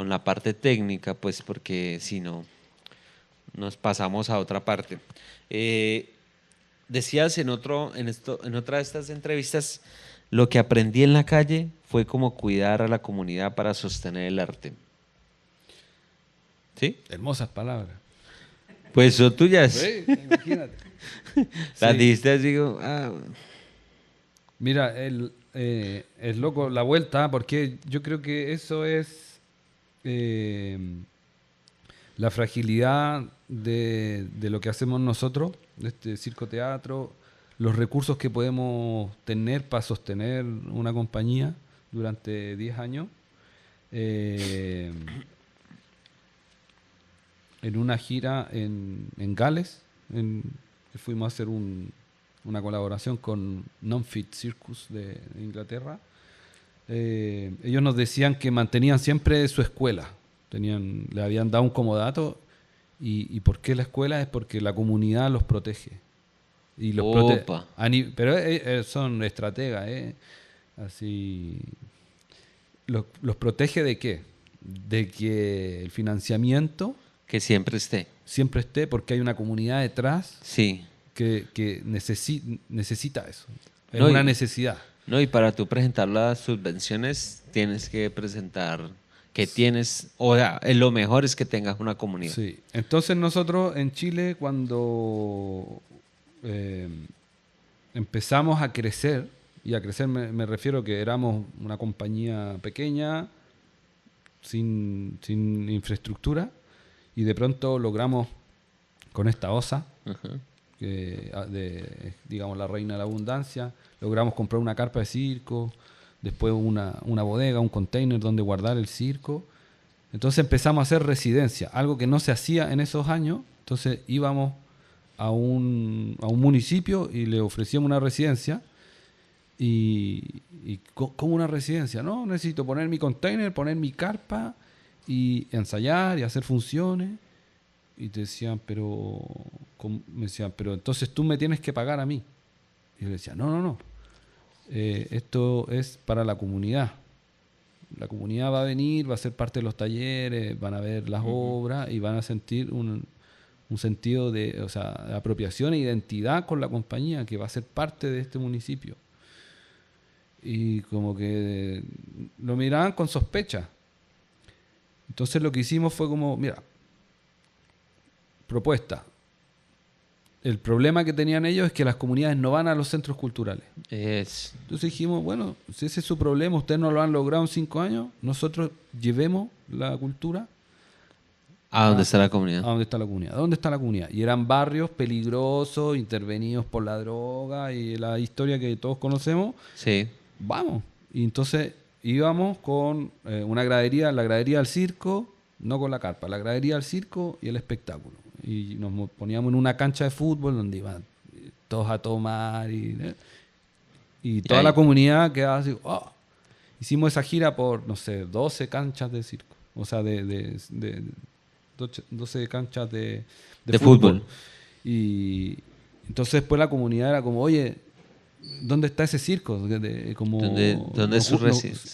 [SPEAKER 1] la parte técnica, pues porque si no nos pasamos a otra parte. Decías en otra de estas entrevistas, lo que aprendí en la calle fue cómo cuidar a la comunidad para sostener el arte. ¿Sí?
[SPEAKER 2] Hermosas palabras.
[SPEAKER 1] Pues son tuyas.
[SPEAKER 2] Sí, imagínate.
[SPEAKER 1] Las
[SPEAKER 2] Sí.
[SPEAKER 1] dijiste así como,
[SPEAKER 2] Mira, es loco la vuelta, porque yo creo que eso es la fragilidad de lo que hacemos nosotros, de este circo teatro, los recursos que podemos tener para sostener una compañía durante 10 años. En una gira en Gales, fuimos a hacer una colaboración con Non-Fit Circus de Inglaterra. Ellos nos decían que mantenían siempre su escuela. Le habían dado un comodato. ¿Y por qué la escuela? Es porque la comunidad los protege. Y los
[SPEAKER 1] opa.
[SPEAKER 2] pero son estrategas. Así. ¿Los protege de qué? De que el financiamiento
[SPEAKER 1] Que siempre esté.
[SPEAKER 2] siempre esté, porque hay una comunidad detrás
[SPEAKER 1] Sí.
[SPEAKER 2] que necesita eso. Es
[SPEAKER 1] No,
[SPEAKER 2] una necesidad.
[SPEAKER 1] No, y para tú presentar las subvenciones tienes que presentar que tienes, o sea, lo mejor es que tengas una comunidad.
[SPEAKER 2] Sí. Entonces nosotros en Chile, cuando empezamos a crecer, y a crecer me refiero que éramos una compañía pequeña, sin infraestructura, y de pronto logramos con esta OSA, digamos la reina de la abundancia, logramos comprar una carpa de circo, después una bodega, un container donde guardar el circo. Entonces empezamos a hacer residencia, algo que no se hacía en esos años. Entonces íbamos a un municipio y le ofrecíamos una residencia como una residencia, ¿no? Necesito poner mi container, poner mi carpa y ensayar y hacer funciones. Y te decían, me decían, pero entonces tú me tienes que pagar a mí. Y yo le decía, no. Esto es para la comunidad. La comunidad va a venir, va a ser parte de los talleres, van a ver las obras y van a sentir un sentido de, o sea, de apropiación e identidad con la compañía que va a ser parte de este municipio. Y como que lo miraban con sospecha. Entonces lo que hicimos fue como, mira, propuesta. El problema que tenían ellos es que las comunidades no van a los centros culturales. Entonces dijimos, bueno, si ese es su problema, ustedes no lo han logrado en 5 años, nosotros llevemos la cultura
[SPEAKER 1] ¿A dónde está la comunidad?
[SPEAKER 2] ¿A dónde está la comunidad? ¿Dónde está la comunidad? Y eran barrios peligrosos, intervenidos por la droga y la historia que todos conocemos.
[SPEAKER 1] Sí.
[SPEAKER 2] Vamos. Y entonces íbamos con una gradería, la gradería del circo, no con la carpa, la gradería del circo y el espectáculo. Y nos poníamos en una cancha de fútbol donde iban todos a tomar y toda la comunidad quedaba así. ¡Oh! Hicimos esa gira por, no sé, 12 canchas de circo. O sea, 12 canchas de fútbol. Y entonces después la comunidad era como, oye, ¿dónde está ese circo?
[SPEAKER 1] ¿Dónde se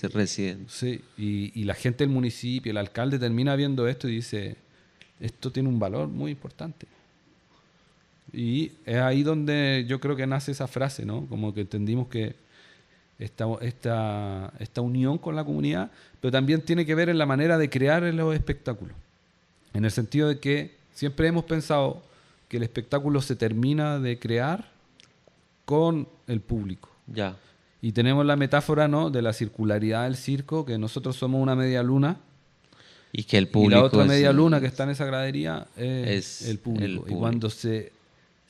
[SPEAKER 1] residen?
[SPEAKER 2] Sí, y la gente del municipio, el alcalde termina viendo esto y dice, esto tiene un valor muy importante. Y es ahí donde yo creo que nace esa frase, ¿no? Como que entendimos que esta unión con la comunidad, pero también tiene que ver en la manera de crear los espectáculos. En el sentido de que siempre hemos pensado que el espectáculo se termina de crear con el público.
[SPEAKER 1] Ya.
[SPEAKER 2] Y tenemos la metáfora, ¿no?, de la circularidad del circo, que nosotros somos una media luna.
[SPEAKER 1] Y que el público.
[SPEAKER 2] Y la otra media luna que está en esa gradería es el público. Y cuando se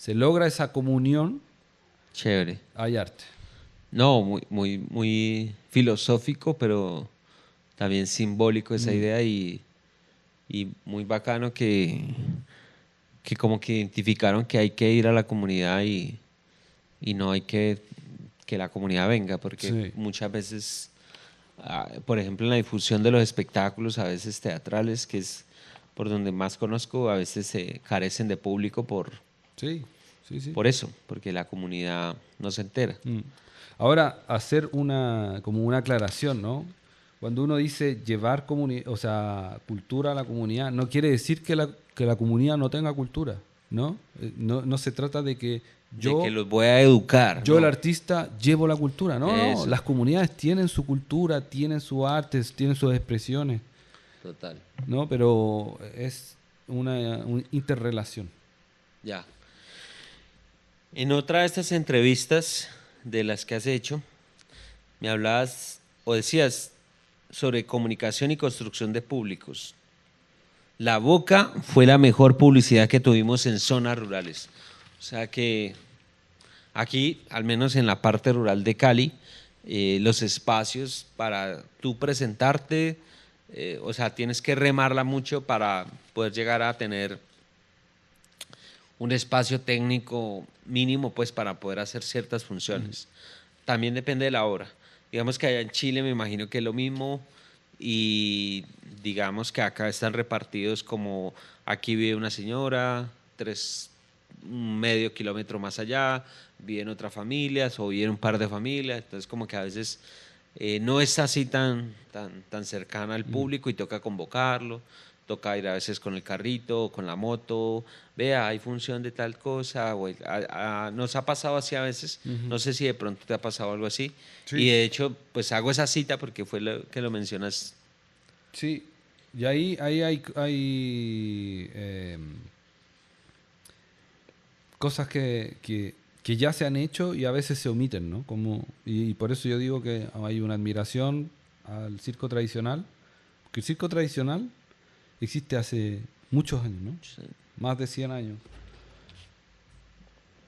[SPEAKER 2] logra esa comunión,
[SPEAKER 1] chévere,
[SPEAKER 2] hay arte.
[SPEAKER 1] No, muy filosófico, pero también simbólico esa idea y muy bacano que como que identificaron que hay que ir a la comunidad y no hay que la comunidad venga, porque muchas veces, por ejemplo, en la difusión de los espectáculos, a veces teatrales, que es por donde más conozco, a veces se carecen de público por eso, porque la comunidad no se entera.
[SPEAKER 2] Ahora, hacer como una aclaración, ¿no? Cuando uno dice llevar cultura a la comunidad, no quiere decir que la comunidad no tenga cultura, ¿no? No se trata de que
[SPEAKER 1] de que los voy a educar.
[SPEAKER 2] Yo, el artista, llevo la cultura. No, las comunidades tienen su cultura, tienen su arte, tienen sus expresiones.
[SPEAKER 1] Total.
[SPEAKER 2] ¿No? Pero es una interrelación.
[SPEAKER 1] Ya. En otra de estas entrevistas de las que has hecho, me hablabas o decías sobre comunicación y construcción de públicos. La Boca fue la mejor publicidad que tuvimos en zonas rurales. O sea que aquí, al menos en la parte rural de Cali, los espacios para tú presentarte, o sea, tienes que remarla mucho para poder llegar a tener un espacio técnico mínimo, pues, para poder hacer ciertas funciones. También depende de la obra. Digamos que allá en Chile me imagino que es lo mismo y digamos que acá están repartidos como aquí vive una señora, medio kilómetro más allá, viven otras familias o viven un par de familias, entonces como que a veces no es así tan cercana al público y toca convocarlo, toca ir a veces con el carrito o con la moto, vea, hay función de tal cosa, o nos ha pasado así a veces, no sé si de pronto te ha pasado algo así, y de hecho pues hago esa cita porque fue lo que lo mencionas.
[SPEAKER 2] Sí, y ahí hay cosas que ya se han hecho y a veces se omiten, ¿no? Y por eso yo digo que hay una admiración al circo tradicional, porque el circo tradicional existe hace muchos años, ¿no? Sí. Más de 100 años.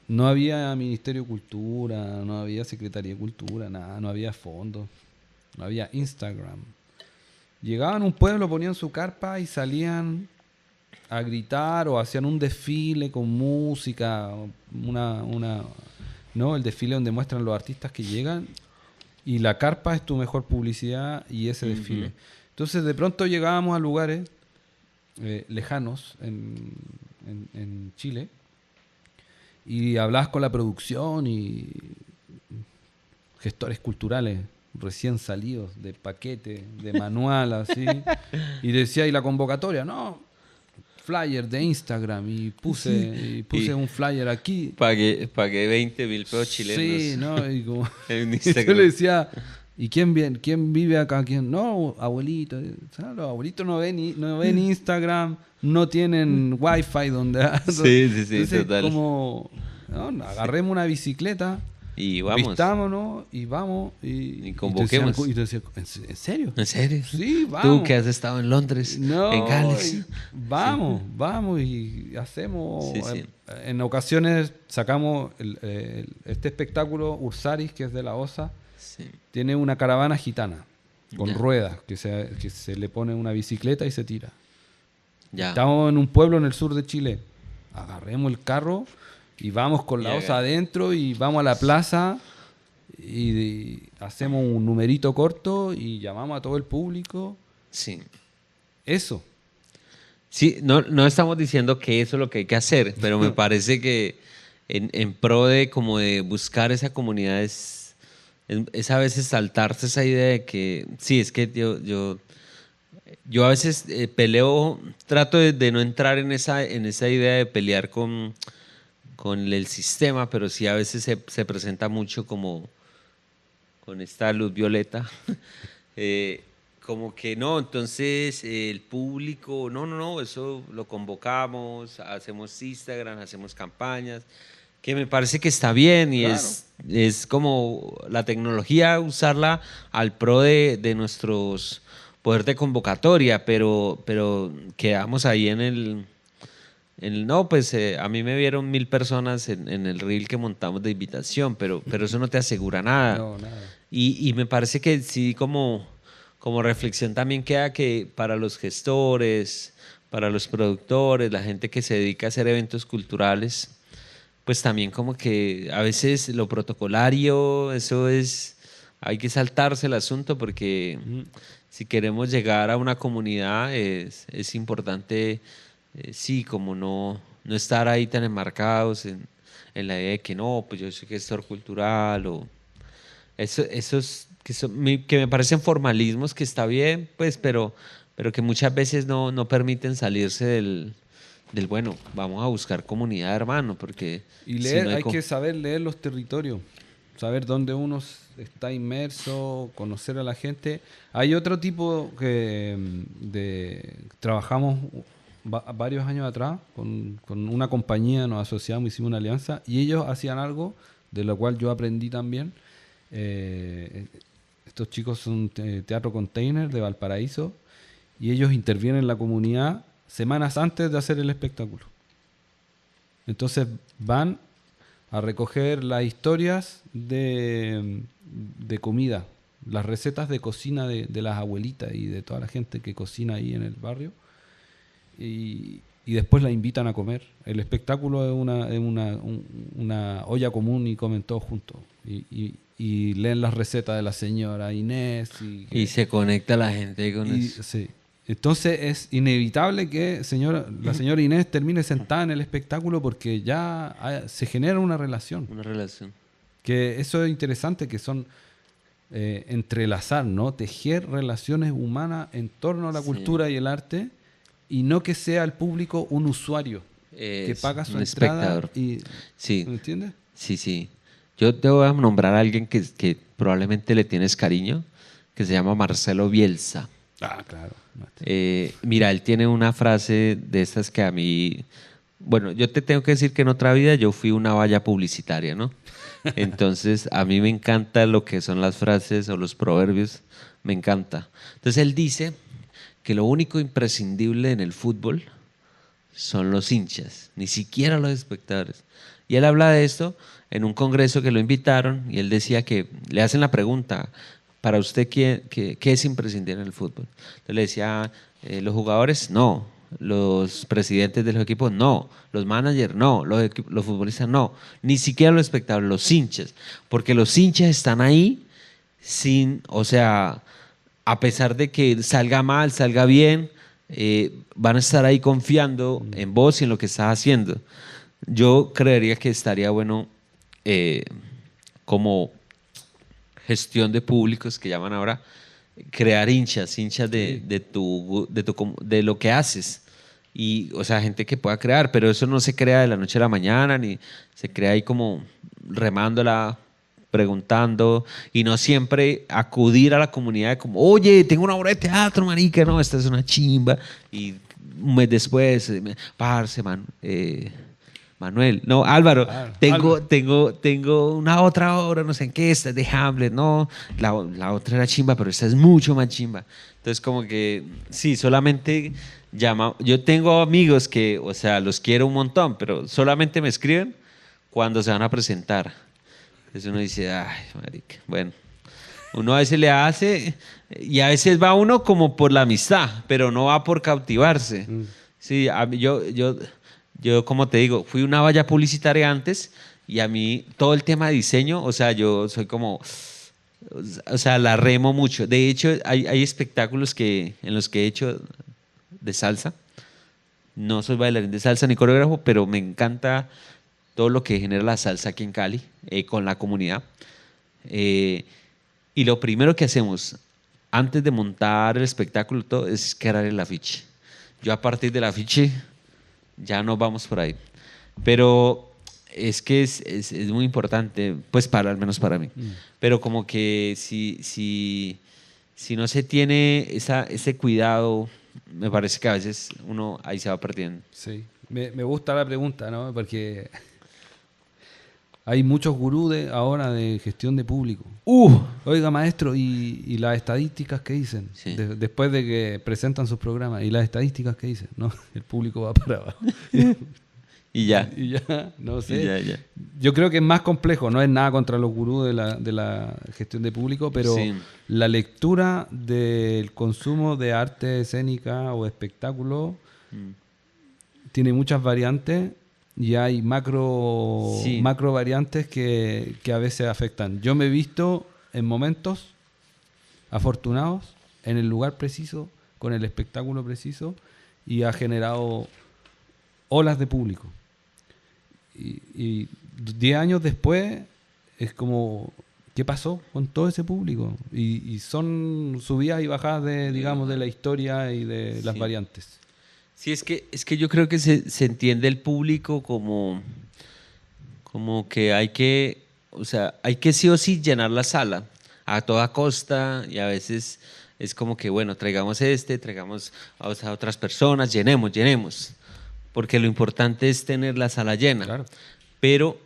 [SPEAKER 2] No había Ministerio de Cultura, no había Secretaría de Cultura, nada, no había fondos, no había Instagram. Llegaban a un pueblo, ponían su carpa y salían a gritar o hacían un desfile con música, una ¿no? El desfile donde muestran los artistas que llegan y la carpa es tu mejor publicidad y ese desfile. Entonces de pronto llegábamos a lugares lejanos en Chile y hablabas con la producción y gestores culturales recién salidos de paquete, de manual, así, y decía, y la convocatoria, no, flyer de Instagram, y puse un flyer aquí.
[SPEAKER 1] Pagué 20.000 pesos chilenos.
[SPEAKER 2] Sí, ¿no? Y como,
[SPEAKER 1] en
[SPEAKER 2] y
[SPEAKER 1] Instagram.
[SPEAKER 2] yo le decía, ¿y quién vive acá? ¿Quién? No, abuelito. ¿Sabes? Los abuelitos no ven Instagram, no tienen wifi donde...
[SPEAKER 1] Sí,
[SPEAKER 2] Entonces,
[SPEAKER 1] total.
[SPEAKER 2] como, no, agarremos una bicicleta,
[SPEAKER 1] Y vamos.
[SPEAKER 2] vistámonos y vamos.
[SPEAKER 1] Y convoquemos.
[SPEAKER 2] Y te decía, ¿en serio?
[SPEAKER 1] ¿En serio?
[SPEAKER 2] Sí, vamos.
[SPEAKER 1] Tú que has estado en Londres,
[SPEAKER 2] No,
[SPEAKER 1] en Gales.
[SPEAKER 2] vamos y hacemos.
[SPEAKER 1] Sí.
[SPEAKER 2] En ocasiones sacamos este espectáculo Ursaris, que es de la OSA,
[SPEAKER 1] Sí.
[SPEAKER 2] tiene una caravana gitana con
[SPEAKER 1] Ya.
[SPEAKER 2] ruedas que se le pone una bicicleta y se tira.
[SPEAKER 1] Ya.
[SPEAKER 2] Estamos en un pueblo en el sur de Chile. Agarremos el carro y vamos con la
[SPEAKER 1] Y
[SPEAKER 2] OSA adentro y vamos a la plaza y hacemos un numerito corto y llamamos a todo el público.
[SPEAKER 1] Sí.
[SPEAKER 2] Eso.
[SPEAKER 1] Sí, no estamos diciendo que eso es lo que hay que hacer, pero me parece que en pro de como de buscar esa comunidad es a veces saltarse esa idea de que, sí, es que yo a veces peleo, trato de no entrar en esa idea de pelear con el sistema, pero sí a veces se presenta mucho como con esta luz violeta. Como que no, entonces el público, no, eso lo convocamos, hacemos Instagram, hacemos campañas, que me parece que está bien y
[SPEAKER 2] Claro.
[SPEAKER 1] es como la tecnología, usarla al pro de nuestros poder de convocatoria, pero quedamos ahí no, pues a mí me vieron 1.000 personas en el reel que montamos de invitación, pero eso no te asegura nada.
[SPEAKER 2] No, nada.
[SPEAKER 1] Y me parece que sí, como reflexión también queda que para los gestores, para los productores, la gente que se dedica a hacer eventos culturales, pues también como que a veces lo protocolario, hay que saltarse el asunto porque si queremos llegar a una comunidad es importante, sí, como no estar ahí tan enmarcados en la idea de que no, pues yo soy gestor cultural o esos que me parecen formalismos que está bien, pues, pero que muchas veces no permiten salirse del bueno, vamos a buscar comunidad, hermano, porque
[SPEAKER 2] Y
[SPEAKER 1] si
[SPEAKER 2] leer,
[SPEAKER 1] no
[SPEAKER 2] hay que saber leer los territorios, saber dónde uno está inmerso, conocer a la gente. Hay otro tipo trabajamos varios años atrás con una compañía, nos asociamos, hicimos una alianza y ellos hacían algo de lo cual yo aprendí también. Estos chicos son Teatro Container de Valparaíso y ellos intervienen en la comunidad semanas antes de hacer el espectáculo. Entonces van a recoger las historias de comida, las recetas de cocina de las abuelitas y de toda la gente que cocina ahí en el barrio y después la invitan a comer. El espectáculo es una olla común y comen todos juntos y leen las recetas de la señora Inés
[SPEAKER 1] y se conecta la gente con eso.
[SPEAKER 2] sí. Entonces es inevitable que la señora Inés termine sentada en el espectáculo porque ya se genera una relación.
[SPEAKER 1] Una relación.
[SPEAKER 2] Que eso es interesante, que son entrelazar, ¿no? Tejer relaciones humanas en torno a la cultura y el arte y no que sea el público un usuario que paga su entrada.
[SPEAKER 1] Espectador.
[SPEAKER 2] ¿Me
[SPEAKER 1] Sí.
[SPEAKER 2] entiendes?
[SPEAKER 1] Sí. Yo te voy a nombrar a alguien que probablemente le tienes cariño, que se llama Marcelo Bielsa.
[SPEAKER 2] Ah, claro.
[SPEAKER 1] Mira, él tiene una frase de estas que a mí, bueno, yo te tengo que decir que en otra vida yo fui una valla publicitaria, ¿no? Entonces, a mí me encanta lo que son las frases o los proverbios, me encanta. Entonces, él dice que lo único imprescindible en el fútbol son los hinchas, ni siquiera los espectadores. Y él habla de esto en un congreso que lo invitaron y él decía que le hacen la pregunta, ¿para usted qué es imprescindible en el fútbol? Entonces le decía, los jugadores, no, los presidentes de los equipos no, los managers no, los futbolistas no, ni siquiera los espectadores, los hinchas, porque los hinchas están ahí sin, o sea, a pesar de que salga mal, salga bien, van a estar ahí confiando en vos y en lo que estás haciendo. Yo creería que estaría bueno eh, como gestión de públicos que llaman ahora, crear hinchas de lo que haces. Y, o sea, gente que pueda crear, pero eso no se crea de la noche a la mañana, ni se crea ahí como remándola, preguntando, y no siempre acudir a la comunidad como, oye, tengo una obra de teatro, marica, no, esta es una chimba. Y un mes después, parce, Manuel, no, Álvaro,
[SPEAKER 2] Claro,
[SPEAKER 1] tengo,
[SPEAKER 2] Álvaro.
[SPEAKER 1] tengo una otra obra, no sé en qué, esta es de Hamlet, no, la otra era chimba, pero esta es mucho más chimba. Entonces, como que, sí, solamente llama, yo tengo amigos que, o sea, los quiero un montón, pero solamente me escriben cuando se van a presentar. Entonces uno dice, ay, marica, bueno, uno a veces le hace, y a veces va uno como por la amistad, pero no va por cautivarse. Sí, yo, como te digo, fui una valla publicitaria antes y a mí todo el tema de diseño, o sea, yo soy como, o sea, la remo mucho. De hecho, hay espectáculos en los que he hecho de salsa. No soy bailarín de salsa ni coreógrafo, pero me encanta todo lo que genera la salsa aquí en Cali, con la comunidad. Eh, y lo primero que hacemos antes de montar el espectáculo todo, es crear el afiche. Yo a partir del afiche ya nos vamos por ahí. Pero es que es muy importante, pues al menos para mí. Pero como que si no se tiene ese cuidado, me parece que a veces uno ahí se va perdiendo.
[SPEAKER 2] Sí. Me gusta la pregunta, ¿no? Porque hay muchos gurús ahora de gestión de público. Oiga, maestro, ¿y las estadísticas qué dicen?
[SPEAKER 1] Sí.
[SPEAKER 2] Después de que presentan sus programas, ¿y las estadísticas qué dicen? No, el público va para abajo.
[SPEAKER 1] Y ya.
[SPEAKER 2] Y ya, no
[SPEAKER 1] Y
[SPEAKER 2] sé.
[SPEAKER 1] ya.
[SPEAKER 2] Yo creo que es más complejo, no es nada contra los gurús de la gestión de público, pero
[SPEAKER 1] Sí.
[SPEAKER 2] la lectura del consumo de arte escénica o espectáculo tiene muchas variantes y hay
[SPEAKER 1] Sí.
[SPEAKER 2] macro variantes que a veces afectan. Yo me he visto en momentos afortunados, en el lugar preciso, con el espectáculo preciso, y ha generado olas de público. Y 10 años después es como, ¿qué pasó con todo ese público? Y son subidas y bajadas de, digamos, de la historia y de las
[SPEAKER 1] Sí.
[SPEAKER 2] variantes.
[SPEAKER 1] Sí, es que yo creo que se entiende el público como que o sea, hay que sí o sí llenar la sala a toda costa y a veces es como que, bueno, traigamos a otras personas, llenemos, porque lo importante es tener la sala llena.
[SPEAKER 2] Claro.
[SPEAKER 1] Pero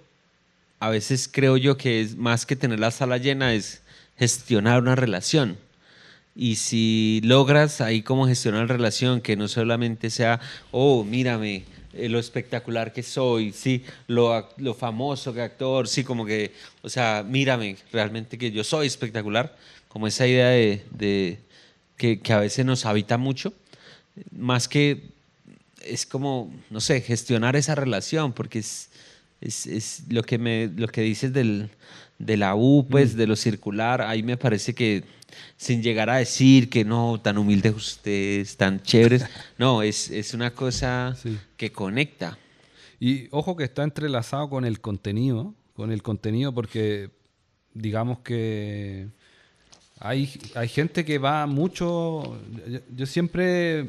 [SPEAKER 1] a veces creo yo que es más que tener la sala llena, es gestionar una relación. Y si logras ahí como gestionar la relación, que no solamente sea, oh, mírame, lo espectacular que soy, sí, lo famoso que actor, sí, como que, o sea, mírame, realmente que yo soy espectacular, como esa idea que a veces nos habita mucho, más que es como, no sé, gestionar esa relación, porque es lo que dices de la U, pues, de lo circular, ahí me parece que sin llegar a decir que no, tan humildes ustedes, tan chéveres, no, es una cosa
[SPEAKER 2] Sí.
[SPEAKER 1] que conecta.
[SPEAKER 2] Y ojo que está entrelazado con el contenido porque digamos que hay gente que va mucho, yo siempre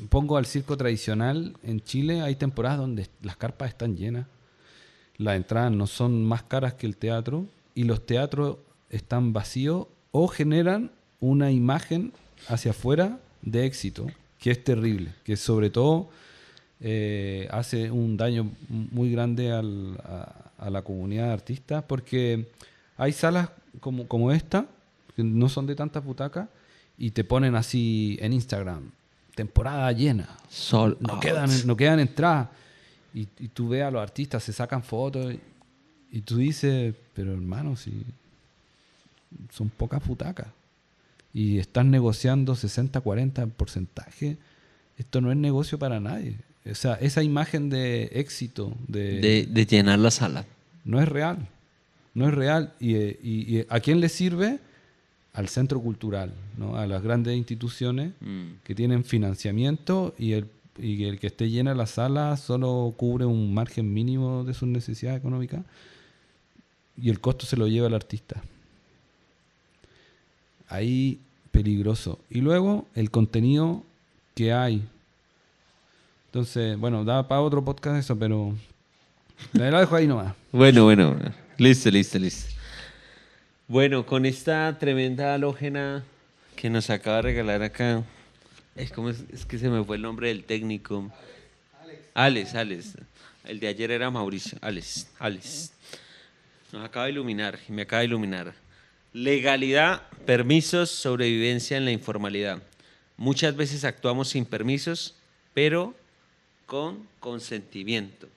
[SPEAKER 2] pongo al circo tradicional en Chile, hay temporadas donde las carpas están llenas, las entradas no son más caras que el teatro y los teatros están vacíos o generan una imagen hacia afuera de éxito, que es terrible, que sobre todo hace un daño muy grande a la comunidad de artistas, porque hay salas como esta, que no son de tantas butacas, y te ponen así en Instagram, temporada llena,
[SPEAKER 1] Sold
[SPEAKER 2] no
[SPEAKER 1] out.
[SPEAKER 2] quedan entradas, y tú ves a los artistas, se sacan fotos, y tú dices, pero hermano, si son pocas butacas, y estás negociando 60-40 en porcentaje, esto no es negocio para nadie. O sea, esa imagen de éxito,
[SPEAKER 1] De llenar la sala.
[SPEAKER 2] no es real. No es real. Y ¿a quién le sirve? Al centro cultural, ¿no? A las grandes instituciones que tienen financiamiento y el que esté llena la sala solo cubre un margen mínimo de sus necesidades económicas y el costo se lo lleva el artista. Ahí peligroso. Y luego el contenido que hay. Entonces, bueno, da para otro podcast eso, pero me lo dejo ahí nomás.
[SPEAKER 1] Bueno. Listo. Bueno, con esta tremenda halógena que nos acaba de regalar acá, es que se me fue el nombre del técnico. Alex. El de ayer era Mauricio. Alex. Nos acaba de iluminar y me acaba de iluminar. Legalidad, permisos, sobrevivencia en la informalidad. Muchas veces actuamos sin permisos, pero con consentimiento.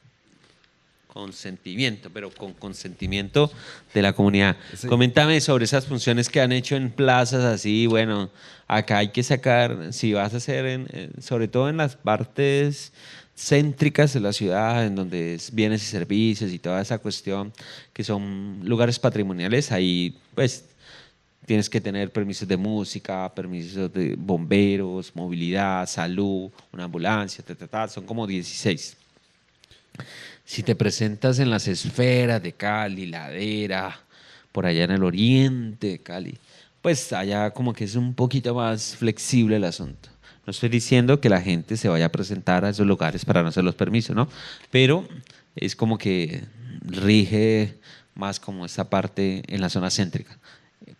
[SPEAKER 1] Pero con consentimiento de la comunidad.
[SPEAKER 2] Sí.
[SPEAKER 1] Coméntame sobre esas funciones que han hecho en plazas así. Bueno, acá hay que sacar, si vas a hacer, sobre todo en las partes céntricas de la ciudad, en donde es bienes y servicios y toda esa cuestión, que son lugares patrimoniales, ahí pues tienes que tener permisos de música, permisos de bomberos, movilidad, salud, una ambulancia, son como 16. Si te presentas en las esferas de Cali, Ladera, por allá en el oriente de Cali, pues allá como que es un poquito más flexible el asunto. No estoy diciendo que la gente se vaya a presentar a esos lugares para no hacer los permisos, ¿no? Pero es como que rige más como esta parte en la zona céntrica.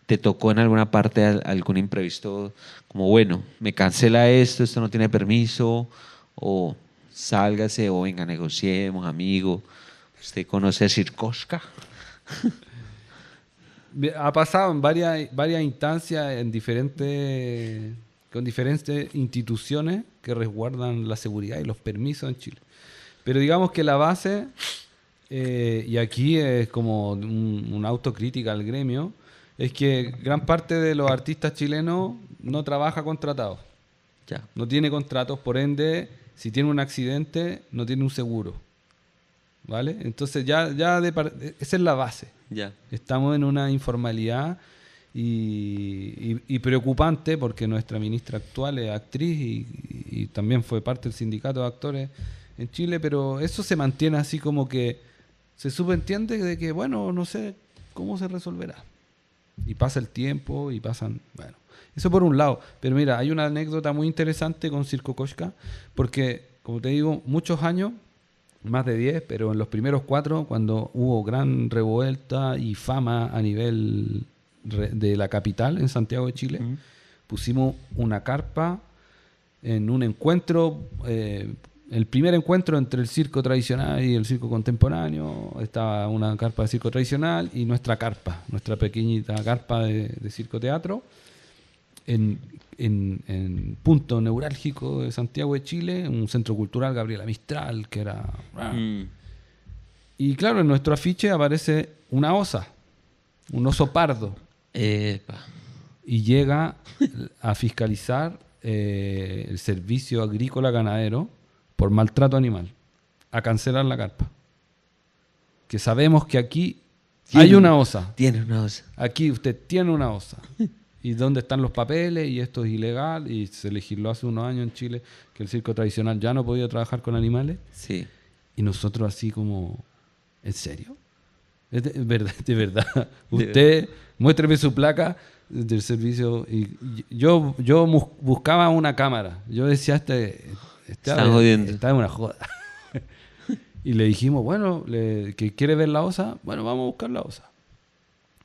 [SPEAKER 1] ¿Te tocó en alguna parte algún imprevisto como, bueno, me cancela esto no tiene permiso, o sálgase, o venga, negociemos, amigo? ¿Usted conoce a Circosca?
[SPEAKER 2] Ha pasado en varias instancias, con diferentes instituciones que resguardan la seguridad y los permisos en Chile. Pero digamos que la base, y aquí es como una autocrítica al gremio, es que gran parte de los artistas chilenos no trabaja contratados.
[SPEAKER 1] Ya.
[SPEAKER 2] No tiene contratos, por ende, si tiene un accidente, no tiene un seguro. ¿Vale? Entonces esa es la base.
[SPEAKER 1] Ya.
[SPEAKER 2] Estamos en una informalidad y preocupante, porque nuestra ministra actual es actriz y también fue parte del sindicato de actores en Chile, pero eso se mantiene así como que se subentiende de que, bueno, no sé cómo se resolverá. Y pasa el tiempo y pasan, bueno, eso por un lado. Pero mira, hay una anécdota muy interesante con Circo Koshka, porque, como te digo, muchos años, más de 10, pero en los primeros 4, cuando hubo gran revuelta y fama a nivel de la capital, en Santiago de Chile, pusimos una carpa en un encuentro, el primer encuentro entre el circo tradicional y el circo contemporáneo. Estaba una carpa de circo tradicional y nuestra pequeñita carpa de circo teatro, en punto neurálgico de Santiago de Chile, un centro cultural Gabriela Mistral, que era... Y claro, en nuestro afiche aparece una osa, un oso pardo.
[SPEAKER 1] Epa.
[SPEAKER 2] Y llega a fiscalizar el servicio agrícola ganadero por maltrato animal, a cancelar la carpa. Que sabemos que aquí hay una osa.
[SPEAKER 1] Tiene una osa.
[SPEAKER 2] Aquí usted tiene una osa. ¿Y dónde están los papeles? Y esto es ilegal. Y se legisló hace unos años en Chile que el circo tradicional ya no podía trabajar con animales.
[SPEAKER 1] Sí.
[SPEAKER 2] Y nosotros así como, ¿en serio? ¿Es de verdad? Usted, muéstreme su placa del servicio. Y yo buscaba una cámara. Yo decía,
[SPEAKER 1] Están jodiendo.
[SPEAKER 2] Está en una joda. Y le dijimos, bueno, que quiere ver la osa. Bueno, vamos a buscar la osa.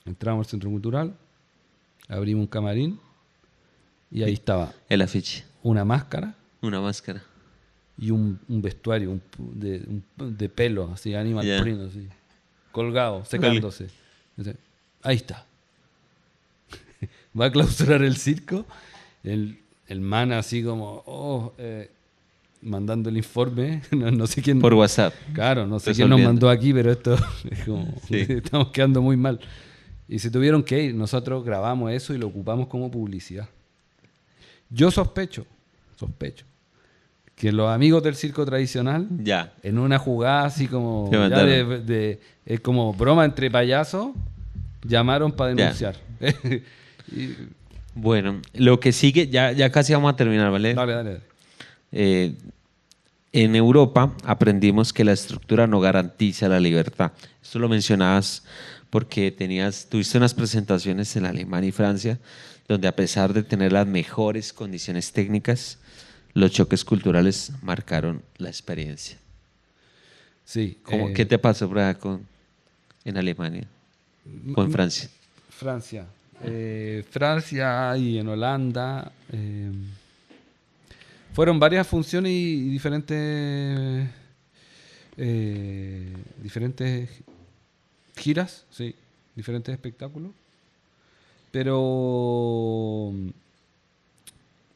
[SPEAKER 2] Entramos al centro cultural. Abrimos un camarín y ahí estaba
[SPEAKER 1] El afiche.
[SPEAKER 2] una máscara
[SPEAKER 1] Una máscara.
[SPEAKER 2] y un vestuario de pelo, así, animal print, así, colgado, secándose. Entonces, ahí está. Va a clausurar el circo. El man así como, mandando el informe, no sé quién.
[SPEAKER 1] Por WhatsApp.
[SPEAKER 2] Claro, no sé quién nos mandó aquí, pero esto es como,
[SPEAKER 1] Sí.
[SPEAKER 2] Estamos quedando muy mal. Y se tuvieron que ir. Nosotros grabamos eso y lo ocupamos como publicidad. Yo sospecho que los amigos del circo tradicional,
[SPEAKER 1] Ya,
[SPEAKER 2] en una jugada así como,
[SPEAKER 1] te
[SPEAKER 2] ya
[SPEAKER 1] mandaron.
[SPEAKER 2] como broma entre payasos, llamaron para
[SPEAKER 1] Ya.
[SPEAKER 2] denunciar. Y-
[SPEAKER 1] Bueno, lo que sigue, ya casi vamos a terminar, ¿vale?
[SPEAKER 2] dale, dale, dale.
[SPEAKER 1] Eh, en Europa aprendimos que la estructura no garantiza la libertad. Esto lo mencionabas porque tuviste unas presentaciones en Alemania y Francia, donde a pesar de tener las mejores condiciones técnicas, los choques culturales marcaron la experiencia.
[SPEAKER 2] Sí,
[SPEAKER 1] ¿Qué te pasó por allá en Alemania o en Francia?
[SPEAKER 2] Francia. Francia y en Holanda. Fueron varias funciones y diferentes giras, sí, diferentes espectáculos. Pero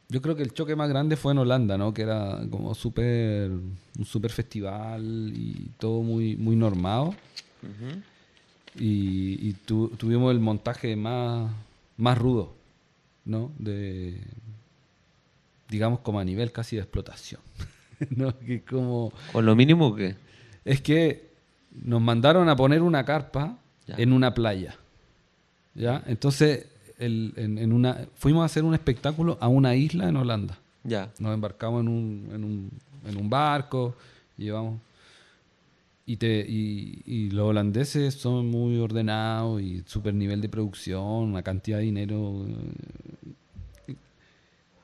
[SPEAKER 2] yo creo que el choque más grande fue en Holanda, ¿no? Que era como un super festival y todo muy, muy normado. Y tuvimos el montaje más rudo, ¿no? Digamos como a nivel casi de explotación. ¿No? Que como,
[SPEAKER 1] Con lo mínimo que...
[SPEAKER 2] es que nos mandaron a poner una carpa
[SPEAKER 1] Ya,
[SPEAKER 2] en una playa. ¿Ya? Entonces, fuimos a hacer un espectáculo a una isla en Holanda.
[SPEAKER 1] ya.
[SPEAKER 2] Nos embarcamos en un barco, llevamos. Y los holandeses son muy ordenados y super nivel de producción, una cantidad de dinero.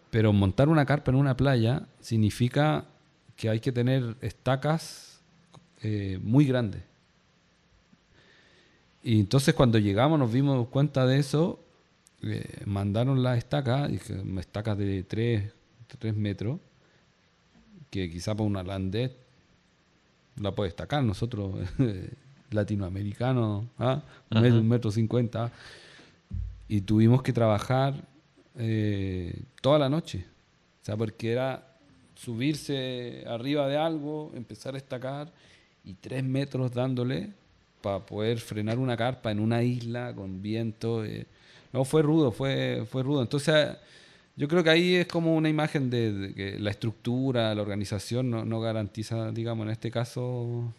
[SPEAKER 2] Pero montar una carpa en una playa significa que hay que tener estacas muy grandes. Y entonces cuando llegamos nos dimos cuenta de eso, mandaron las estacas, estacas de 3 metros, que quizá para un holandés la puede destacar. Nosotros, latinoamericanos, ¿ah?
[SPEAKER 1] Ajá.
[SPEAKER 2] 1,50 m. Y tuvimos que trabajar toda la noche. O sea, porque era subirse arriba de algo, empezar a estacar y 3 metros dándole para poder frenar una carpa en una isla con viento. No, fue rudo, fue rudo. Entonces, yo creo que ahí es como una imagen de que la estructura, la organización no garantiza, digamos, en este caso,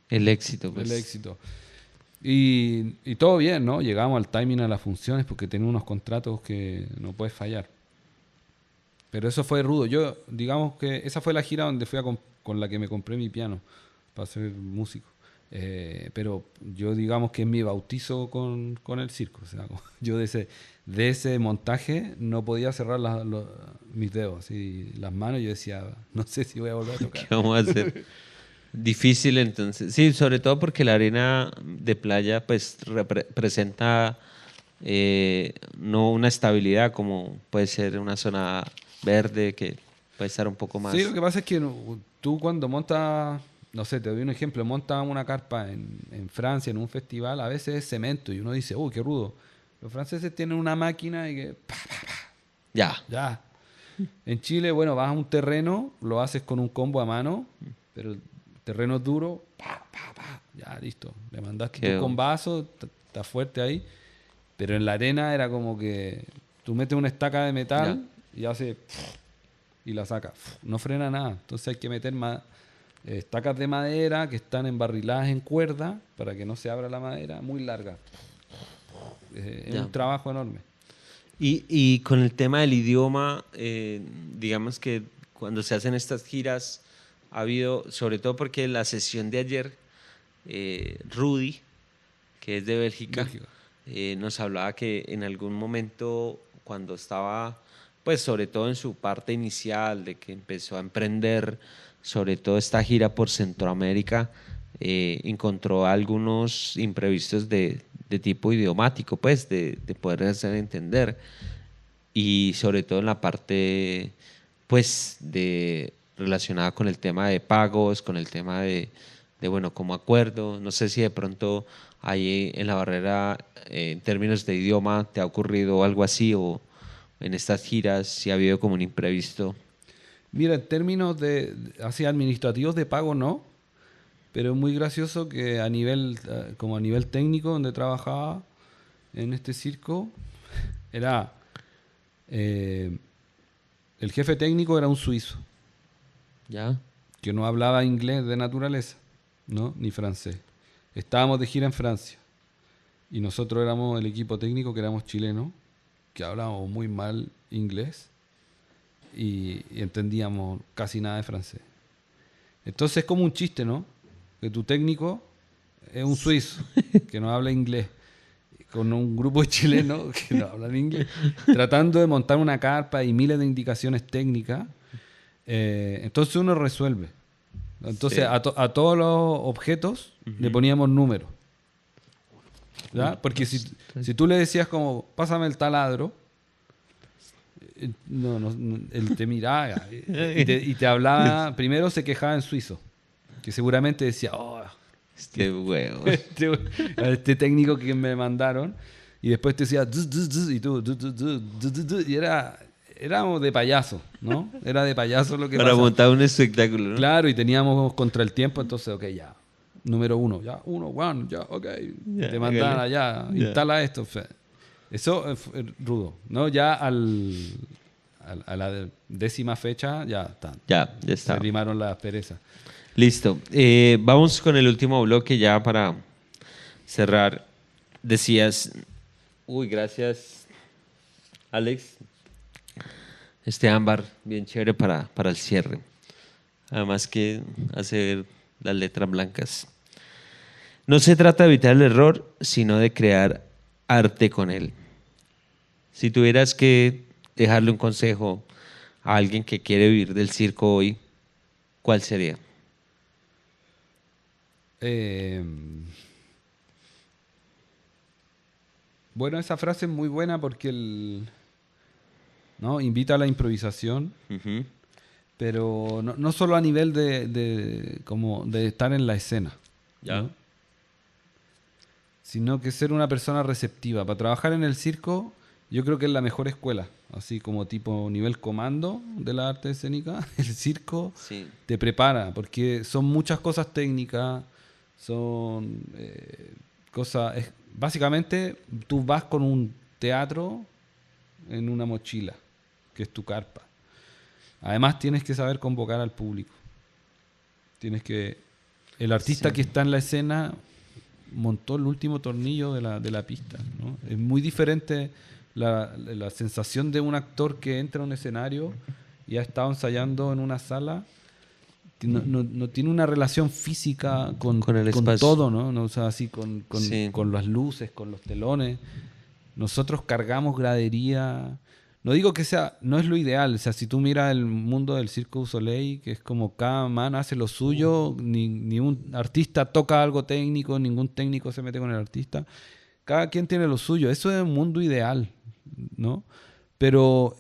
[SPEAKER 1] El éxito,
[SPEAKER 2] el
[SPEAKER 1] pues.
[SPEAKER 2] éxito. Y todo bien, ¿no? Llegamos al timing a las funciones porque tenía unos contratos que no puedes fallar. Pero eso fue rudo. Yo, digamos que esa fue la gira donde fui con la que me compré mi piano para ser músico. Pero yo, digamos que es mi bautizo con el circo. O sea, yo de ese montaje no podía cerrar mis dedos y las manos. Yo decía, no sé si voy a volver a
[SPEAKER 1] ¿Qué
[SPEAKER 2] tocar.
[SPEAKER 1] vamos a hacer? Difícil entonces. Sí, sobre todo porque la arena de playa pues presenta no una estabilidad como puede ser una zona verde que puede estar un poco
[SPEAKER 2] Sí, lo
[SPEAKER 1] más...
[SPEAKER 2] que pasa es que tú cuando montas, no sé, te doy un ejemplo, montas una carpa en Francia, en un festival, a veces es cemento y uno dice, uy, qué rudo. Los franceses tienen una máquina y que, ¡pa!
[SPEAKER 1] Ya,
[SPEAKER 2] Ya. En Chile, bueno, vas a un terreno, lo haces con un combo a mano, pero el terreno es duro, ya, listo. Le mandaste tu
[SPEAKER 1] que
[SPEAKER 2] combazo, está fuerte ahí, pero en la arena era como que tú metes una estaca de
[SPEAKER 1] ya.
[SPEAKER 2] metal y hace y la saca. No frena nada. Entonces hay que meter más estacas de madera que están embarriladas en cuerda para que no se abra la madera, muy larga. Es un
[SPEAKER 1] Ya.
[SPEAKER 2] trabajo enorme.
[SPEAKER 1] Y con el tema del idioma, digamos que cuando se hacen estas giras, ha habido, sobre todo porque la sesión de ayer, Rudy, que es de Bélgica,
[SPEAKER 2] Bélgica.
[SPEAKER 1] nos hablaba que en algún momento, cuando estaba, pues sobre todo en su parte inicial, de que empezó a emprender, sobre todo esta gira por Centroamérica, encontró algunos imprevistos de tipo idiomático, pues de poder hacer entender y sobre todo en la parte pues de relacionada con el tema de pagos, con el tema bueno, como acuerdo. No sé si de pronto ahí en la barrera, en términos de idioma, te ha ocurrido algo así o en estas giras, si ha habido como un imprevisto.
[SPEAKER 2] Mira, en términos así administrativos de pago no, pero es muy gracioso que como a nivel técnico donde trabajaba en este circo, era eh, el jefe técnico era un suizo.
[SPEAKER 1] Ya.
[SPEAKER 2] que no hablaba inglés de naturaleza, ¿no? Ni francés. Estábamos de gira en Francia y nosotros éramos el equipo técnico que éramos chilenos, que hablábamos muy mal inglés y entendíamos casi nada de francés. Entonces es como un chiste, ¿no? Que tu técnico es un suizo que no habla inglés, con un grupo de chilenos que no hablan inglés, tratando de montar una carpa y miles de indicaciones técnicas. Entonces uno resuelve. Entonces
[SPEAKER 1] Sí.
[SPEAKER 2] a todos los objetos le poníamos números. ¿Ya? Porque si tú le decías como, pásame el taladro, él te miraba y te hablaba, primero se quejaba en suizo, que seguramente decía, oh,
[SPEAKER 1] Este huevo.
[SPEAKER 2] este técnico que me mandaron, y después te decía, "Zzz, zzz, zzz", y tú, "Zzz, zzz, zzz, zzz, zzz", y éramos de payaso, ¿no? Era de payaso lo que
[SPEAKER 1] Para
[SPEAKER 2] pasaba.
[SPEAKER 1] montar un espectáculo, ¿no?
[SPEAKER 2] Claro, y teníamos contra el tiempo, entonces, ok, ya. Número 1, ya, 1, 1, ya, ok.
[SPEAKER 1] Ya,
[SPEAKER 2] Te mandaban
[SPEAKER 1] hágale.
[SPEAKER 2] allá,
[SPEAKER 1] Ya.
[SPEAKER 2] instala esto. Eso es rudo, ¿no? Ya a la 10ª fecha ya está.
[SPEAKER 1] Ya
[SPEAKER 2] Se
[SPEAKER 1] está.
[SPEAKER 2] limaron las perezas.
[SPEAKER 1] Listo. Vamos con el último bloque ya para cerrar. Decías, uy, gracias, Alex. Este ámbar, bien chévere para el cierre. Además que hace ver las letras blancas. No se trata de evitar el error, sino de crear arte con él. Si tuvieras que dejarle un consejo a alguien que quiere vivir del circo hoy, ¿cuál sería?
[SPEAKER 2] Eh, bueno, esa frase es muy buena porque ¿no? Invita a la improvisación,
[SPEAKER 1] Ujú.
[SPEAKER 2] pero no solo a nivel como de estar en la escena,
[SPEAKER 1] Ya.
[SPEAKER 2] ¿no? Sino que ser una persona receptiva. Para trabajar en el circo, yo creo que es la mejor escuela, así como tipo nivel comando de la arte escénica. El circo
[SPEAKER 1] Sí.
[SPEAKER 2] te prepara, porque son muchas cosas técnicas, son cosas... básicamente, tú vas con un teatro en una mochila, que es tu carpa. Además, tienes que saber convocar al público. Tienes que... El artista
[SPEAKER 1] Sí.
[SPEAKER 2] que está en la escena montó el último tornillo de la pista, ¿no? Es muy diferente la sensación de un actor que entra a un escenario y ha estado ensayando en una sala. No tiene una relación física
[SPEAKER 1] Con el
[SPEAKER 2] con
[SPEAKER 1] espacio.
[SPEAKER 2] todo, ¿no? O sea, así
[SPEAKER 1] Sí.
[SPEAKER 2] con las luces, con los telones. Nosotros cargamos gradería. No digo que sea, no es lo ideal. O sea, si tú miras el mundo del Cirque du Soleil, que es como cada man hace lo suyo, ni un artista toca algo técnico, ningún técnico se mete con el artista. Cada quien tiene lo suyo. Eso es un mundo ideal, ¿no? Pero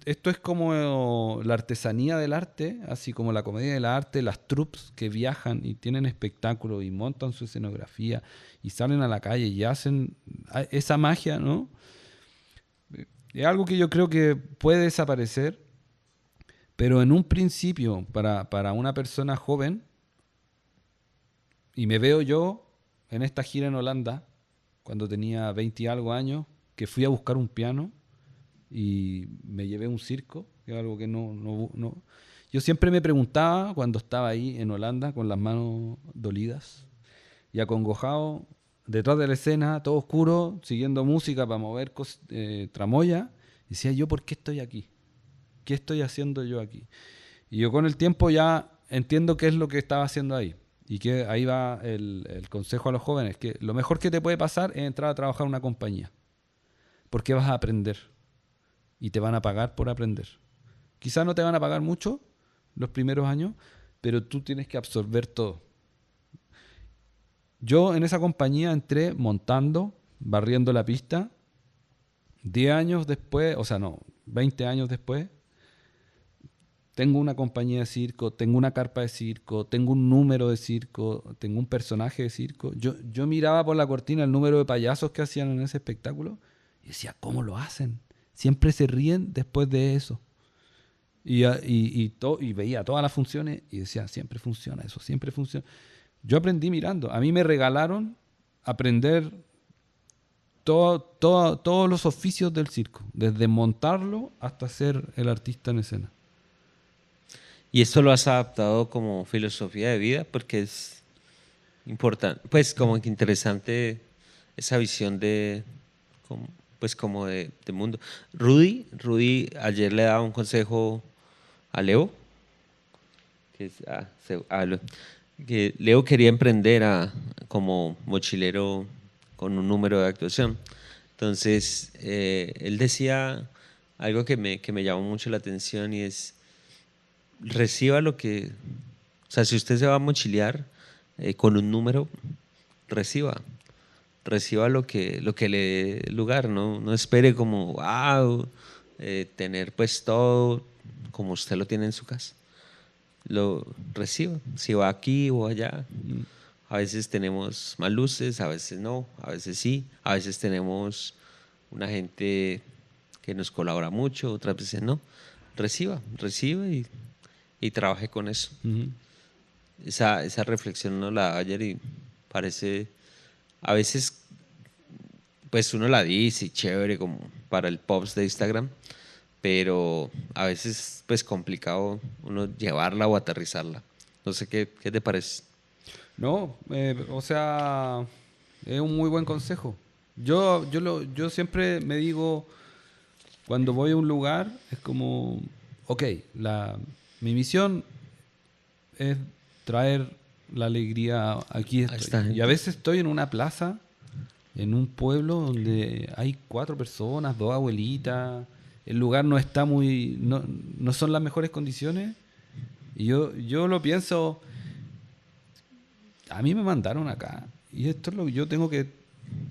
[SPEAKER 2] esto es como la artesanía del arte, así como la comedia del arte, las troupes que viajan y tienen espectáculos y montan su escenografía y salen a la calle y hacen esa magia, ¿no? Es algo que yo creo que puede desaparecer, pero en un principio, para una persona joven, y me veo yo en esta gira en Holanda, cuando tenía 20 y algo años, que fui a buscar un piano y me llevé un circo, que es algo que no. Yo siempre me preguntaba cuando estaba ahí en Holanda con las manos dolidas y acongojado detrás de la escena, todo oscuro, siguiendo música para mover tramoya, decía yo, ¿por qué estoy aquí? ¿Qué estoy haciendo yo aquí? Y yo con el tiempo ya entiendo qué es lo que estaba haciendo ahí. Y que ahí va el consejo a los jóvenes, que lo mejor que te puede pasar es entrar a trabajar en una compañía, porque vas a aprender y te van a pagar por aprender. Quizás no te van a pagar mucho los primeros años, pero tú tienes que absorber todo. Yo en esa compañía entré montando, barriendo la pista. 10 años después, o sea, no, 20 años después, tengo una compañía de circo, tengo una carpa de circo, tengo un número de circo, tengo un personaje de circo. Yo miraba por la cortina el número de payasos que hacían en ese espectáculo y decía, ¿cómo lo hacen? Siempre se ríen después de eso. Y veía todas las funciones y decía, siempre funciona eso, siempre funciona. Yo aprendí mirando. A mí me regalaron aprender todos los oficios del circo, desde montarlo hasta ser el artista en escena.
[SPEAKER 1] ¿Y esto lo has adaptado como filosofía de vida? Porque es importante, pues como que interesante esa visión de, como, pues como de mundo. Rudy ayer le daba un consejo a Leo, que es, que Leo quería emprender como mochilero con un número de actuación. Entonces, él decía algo que me llamó mucho la atención y es, reciba lo que, o sea, si usted se va a mochilear con un número, reciba, reciba lo que le dé lugar, ¿no? No espere como, wow, tener pues todo como usted lo tiene en su casa. Lo reciba, si va aquí o allá. A veces tenemos más luces, a veces no, a veces sí, a veces tenemos una gente que nos colabora mucho, otras veces no. Reciba y trabaje con eso.
[SPEAKER 2] Ujú.
[SPEAKER 1] Esa reflexión no la daba ayer y parece, a veces, pues uno la dice, y chévere, como para el post de Instagram, pero a veces, pues complicado uno llevarla o aterrizarla. No sé qué te parece.
[SPEAKER 2] No, o sea, es un muy buen consejo. Yo siempre me digo, cuando voy a un lugar, es como, ok, mi misión es traer la alegría, aquí
[SPEAKER 1] A
[SPEAKER 2] estoy.
[SPEAKER 1] esta
[SPEAKER 2] Y a
[SPEAKER 1] gente.
[SPEAKER 2] veces estoy en una plaza, en un pueblo donde hay 4 personas, 2 abuelitas, el lugar no está muy, no son las mejores condiciones. Y yo lo pienso, a mí me mandaron acá y esto es lo que yo tengo que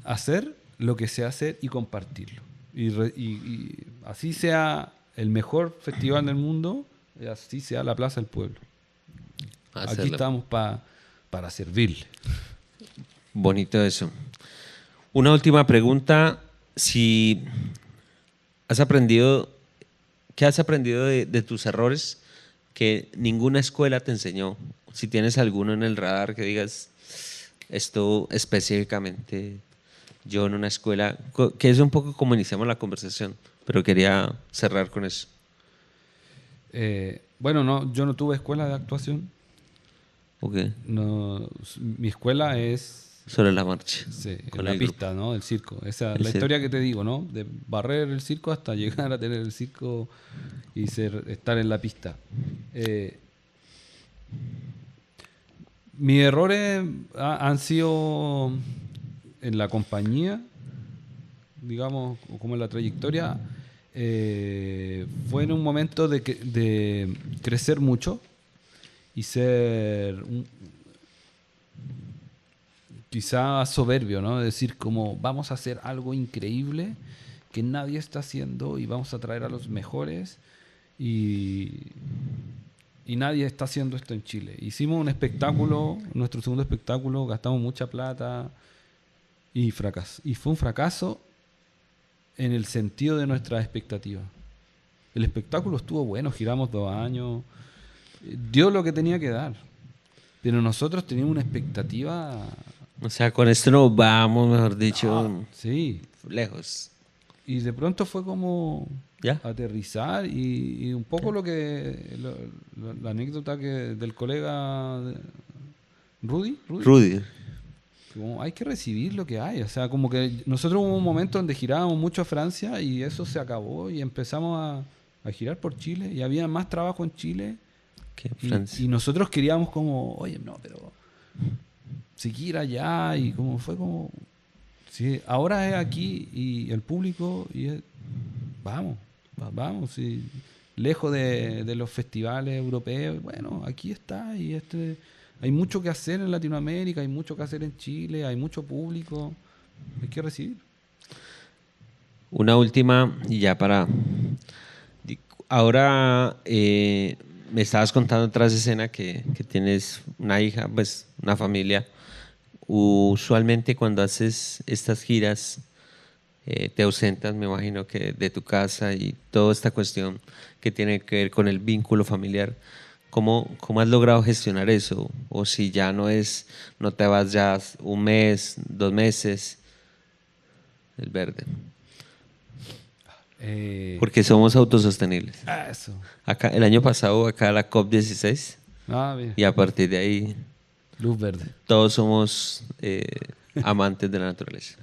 [SPEAKER 2] hacer, lo que sé hacer y compartirlo. Y así sea el mejor festival del mundo, y así sea la Plaza del Pueblo. Aquí
[SPEAKER 1] Hacerlo.
[SPEAKER 2] estamos para servirle.
[SPEAKER 1] Bonito eso. Una última pregunta. Si has aprendido, ¿qué has aprendido de tus errores que ninguna escuela te enseñó? Si tienes alguno en el radar que digas esto específicamente, yo en una escuela, que es un poco como iniciamos la conversación, pero quería cerrar con eso.
[SPEAKER 2] Bueno, no, yo no tuve escuela de actuación.
[SPEAKER 1] Ok,
[SPEAKER 2] No, mi escuela es
[SPEAKER 1] sobre la marcha,
[SPEAKER 2] sí, en
[SPEAKER 1] con
[SPEAKER 2] la
[SPEAKER 1] el grupo.
[SPEAKER 2] pista, ¿no? Del circo. Esa es
[SPEAKER 1] El
[SPEAKER 2] la historia
[SPEAKER 1] circo.
[SPEAKER 2] que te digo, ¿no? De barrer el circo hasta llegar a tener el circo y estar en la pista. Eh, Mis errores han sido en la compañía, digamos, o como en la trayectoria. Fue en un momento de crecer mucho y ser quizá soberbio, ¿no? Decir como vamos a hacer algo increíble que nadie está haciendo y vamos a traer a los mejores y, y nadie está haciendo esto en Chile. Hicimos un espectáculo, nuestro segundo espectáculo, gastamos mucha plata y y fue un fracaso en el sentido de nuestras expectativas. El espectáculo estuvo bueno, giramos 2 años, dio lo que tenía que dar, pero nosotros teníamos una expectativa.
[SPEAKER 1] O sea, con esto nos vamos, mejor dicho,
[SPEAKER 2] Sí,
[SPEAKER 1] lejos.
[SPEAKER 2] y de pronto fue como
[SPEAKER 1] ¿Ya?
[SPEAKER 2] aterrizar y un poco lo que la anécdota del colega Rudy,
[SPEAKER 1] Rudy.
[SPEAKER 2] como hay que recibir lo que hay, o sea, como que nosotros hubo un momento donde girábamos mucho a Francia y eso se acabó y empezamos a girar por Chile y había más trabajo en Chile
[SPEAKER 1] ¿Qué?
[SPEAKER 2] y
[SPEAKER 1] Francia.
[SPEAKER 2] nosotros queríamos como, oye, no, pero seguir allá y como fue como, sí, ahora es aquí y el público y vamos, vamos, sí, lejos de los festivales europeos, bueno, aquí está y hay mucho que hacer en Latinoamérica, hay mucho que hacer en Chile, hay mucho público, hay que recibir.
[SPEAKER 1] Una última y ya para... Ahora me estabas contando tras escena que tienes una hija, pues una familia. Usualmente cuando haces estas giras te ausentas, me imagino que de tu casa y toda esta cuestión que tiene que ver con el vínculo familiar. ¿Cómo has logrado gestionar eso? O si ya no es, no te vas ya un mes, 2 meses, el verde. Porque somos autosostenibles.
[SPEAKER 2] Eso.
[SPEAKER 1] Acá, el año pasado, acá la COP16,
[SPEAKER 2] Bien.
[SPEAKER 1] y a partir de ahí
[SPEAKER 2] Luz verde.
[SPEAKER 1] todos somos amantes de la naturaleza.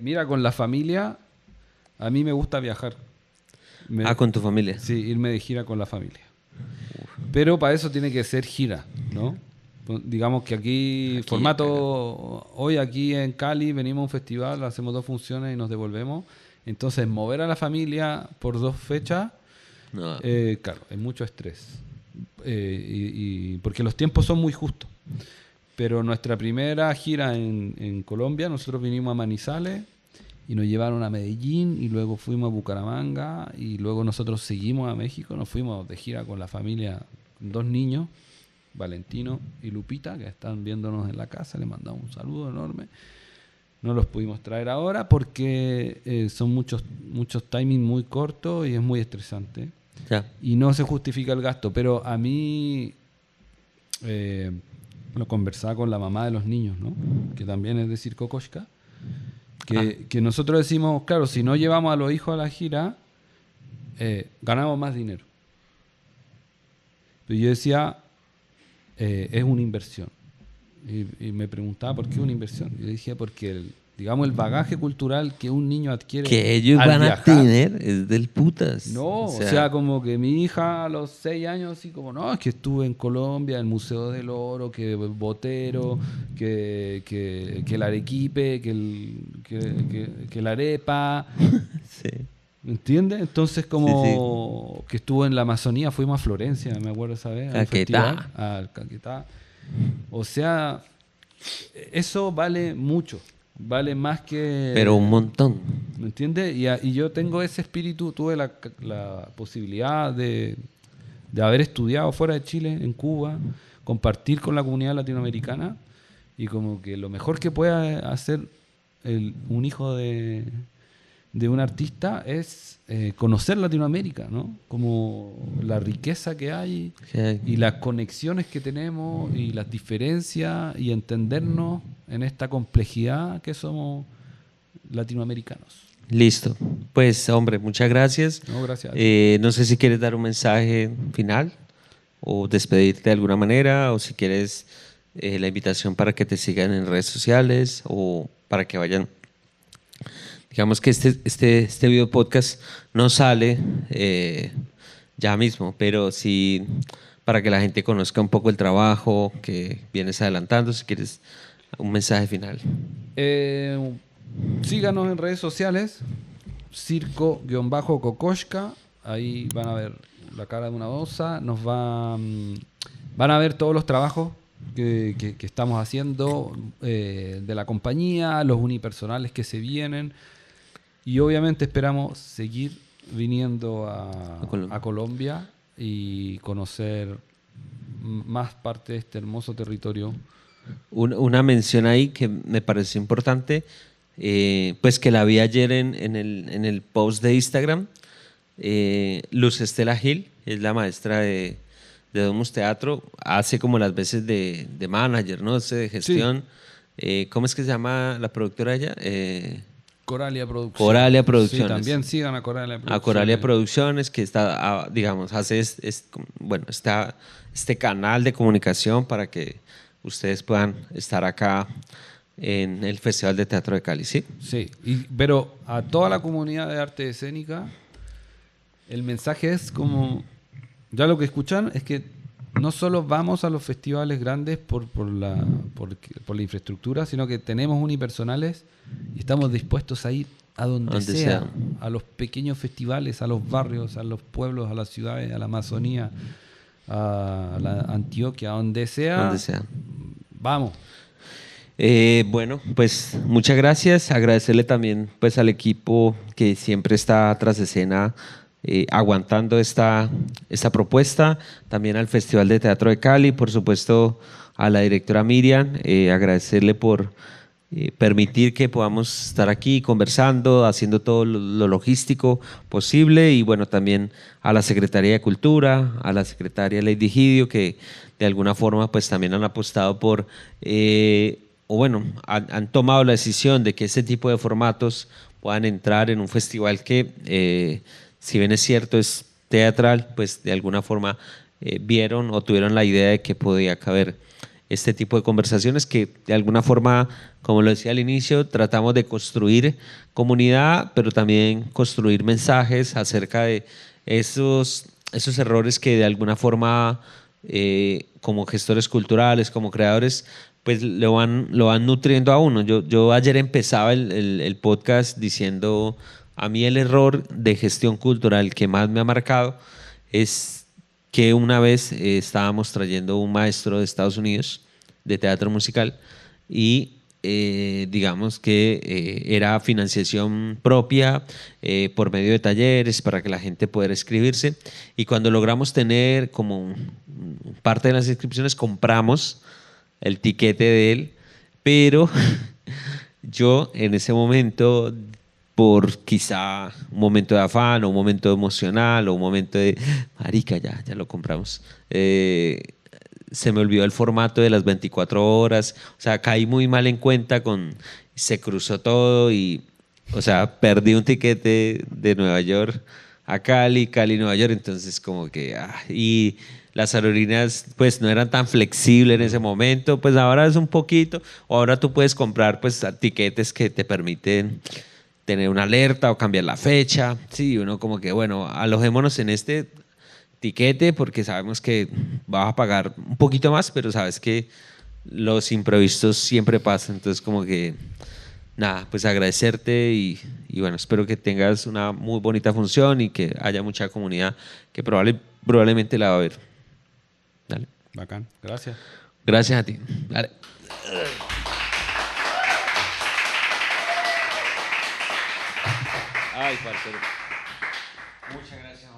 [SPEAKER 2] Mira, con la familia, a mí me gusta viajar.
[SPEAKER 1] Con tu familia.
[SPEAKER 2] Sí, irme de gira con la familia. Pero para eso tiene que ser gira, ¿no? Digamos que aquí formato, hoy aquí en Cali venimos a un festival, hacemos 2 funciones y nos devolvemos. Entonces, mover a la familia por 2 fechas,
[SPEAKER 1] No.
[SPEAKER 2] claro, es mucho estrés. Porque los tiempos son muy justos. Pero nuestra primera gira en Colombia, nosotros vinimos a Manizales y nos llevaron a Medellín y luego fuimos a Bucaramanga y luego nosotros seguimos a México, nos fuimos de gira con la familia, 2 niños, Valentino y Lupita, que están viéndonos en la casa, les mandamos un saludo enorme. No los pudimos traer ahora porque son muchos timings muy cortos y es muy estresante.
[SPEAKER 1] Ya.
[SPEAKER 2] Y no se justifica el gasto, pero a mí lo conversaba con la mamá de los niños, ¿no? Que también es de Circo Koshka, que nosotros decimos, claro, si no llevamos a los hijos a la gira, ganamos más dinero. Pero yo decía, es una inversión. Y me preguntaba por qué una inversión. Yo dije, porque digamos el bagaje cultural que un niño adquiere
[SPEAKER 1] que ellos
[SPEAKER 2] al
[SPEAKER 1] van a
[SPEAKER 2] viajar,
[SPEAKER 1] tener es del putas.
[SPEAKER 2] no, o sea, como que mi hija a los 6 años, así como, no, es que estuve en Colombia, el Museo del Oro, que Botero, que el Arequipe, que la arepa.
[SPEAKER 1] Sí.
[SPEAKER 2] ¿Me entiendes? Entonces, como que estuvo en la Amazonía, fuimos a Florencia, me acuerdo esa vez, al festival, al Caquetá. O sea, eso vale mucho. Vale más que...
[SPEAKER 1] Pero un montón.
[SPEAKER 2] ¿Me entiendes? Y yo tengo ese espíritu, tuve la posibilidad de haber estudiado fuera de Chile, en Cuba, compartir con la comunidad latinoamericana y como que lo mejor que puede hacer un hijo de un artista es conocer Latinoamérica, ¿no? Como la riqueza que hay y las conexiones que tenemos y las diferencias y entendernos en esta complejidad que somos latinoamericanos.
[SPEAKER 1] Listo. Pues, hombre, muchas gracias.
[SPEAKER 2] No, gracias.
[SPEAKER 1] No sé si quieres dar un mensaje final o despedirte de alguna manera, o si quieres la invitación para que te sigan en redes sociales o para que vayan. Digamos que este video podcast no sale ya mismo, pero sí para que la gente conozca un poco el trabajo que vienes adelantando, si quieres un mensaje final.
[SPEAKER 2] Síganos en redes sociales, Circo-Kokoschka, ahí van a ver la cara de una osa, van a ver todos los trabajos que estamos haciendo de la compañía, los unipersonales que se vienen. Y obviamente esperamos seguir viniendo a Colombia y conocer más parte de este hermoso territorio.
[SPEAKER 1] Una mención ahí que me pareció importante, pues que la vi ayer en el post de Instagram. Luz Estela Gil es la maestra de Domus Teatro, hace como las veces de manager, ¿no? De gestión. Sí. ¿Cómo es que se llama la productora ella?
[SPEAKER 2] Coralia Producciones.
[SPEAKER 1] Coralia Producciones.
[SPEAKER 2] Sí, también sigan a Coralia Producciones.
[SPEAKER 1] A Coralia Producciones, que está, digamos, hace este canal de comunicación para que ustedes puedan estar acá en el Festival de Teatro de Cali, ¿sí?
[SPEAKER 2] Sí, pero a toda la comunidad de arte escénica, el mensaje es como, ya lo que escuchan es que no solo vamos a los festivales grandes por la infraestructura, sino que tenemos unipersonales y estamos dispuestos a ir a donde sea, a los pequeños festivales, a los barrios, a los pueblos, a las ciudades, a la Amazonía, a la Antioquia, a donde sea. Vamos.
[SPEAKER 1] Bueno, pues muchas gracias. Agradecerle también pues al equipo que siempre está tras escena aguantando esta propuesta, también al Festival de Teatro de Cali, por supuesto a la directora Miriam, agradecerle por permitir que podamos estar aquí conversando, haciendo todo lo logístico posible, y bueno, también a la Secretaría de Cultura, a la Secretaria Lady Gidio, que de alguna forma pues también han apostado por, han tomado la decisión de que este tipo de formatos puedan entrar en un festival que, si bien es cierto, es teatral, pues de alguna forma vieron o tuvieron la idea de que podía caber este tipo de conversaciones que de alguna forma, como lo decía al inicio, tratamos de construir comunidad, pero también construir mensajes acerca de esos errores que de alguna forma, como gestores culturales, como creadores, pues lo van nutriendo a uno. Yo ayer empezaba el podcast diciendo, a mí el error de gestión cultural que más me ha marcado es que una vez estábamos trayendo un maestro de Estados Unidos de teatro musical y digamos que era financiación propia por medio de talleres para que la gente pudiera inscribirse, y cuando logramos tener como parte de las inscripciones compramos el tiquete de él, pero yo en ese momento, por quizá un momento de afán o un momento emocional o un momento de, marica, ya lo compramos, se me olvidó el formato de las 24 horas, o sea, caí muy mal en cuenta se cruzó todo y, o sea, perdí un tiquete de Nueva York a Cali, Cali, Nueva York, entonces como que, y las aerolíneas pues no eran tan flexibles en ese momento, pues ahora es un poquito, o ahora tú puedes comprar pues tiquetes que te permiten tener una alerta o cambiar la fecha, sí, uno como que, bueno, alojémonos en este tiquete porque sabemos que vas a pagar un poquito más, pero sabes que los imprevistos siempre pasan, entonces como que nada, pues agradecerte y bueno, espero que tengas una muy bonita función y que haya mucha comunidad que probablemente la va a ver. Dale.
[SPEAKER 2] Bacán, gracias.
[SPEAKER 1] Gracias a ti. Dale. Ay, parcero. Muchas gracias.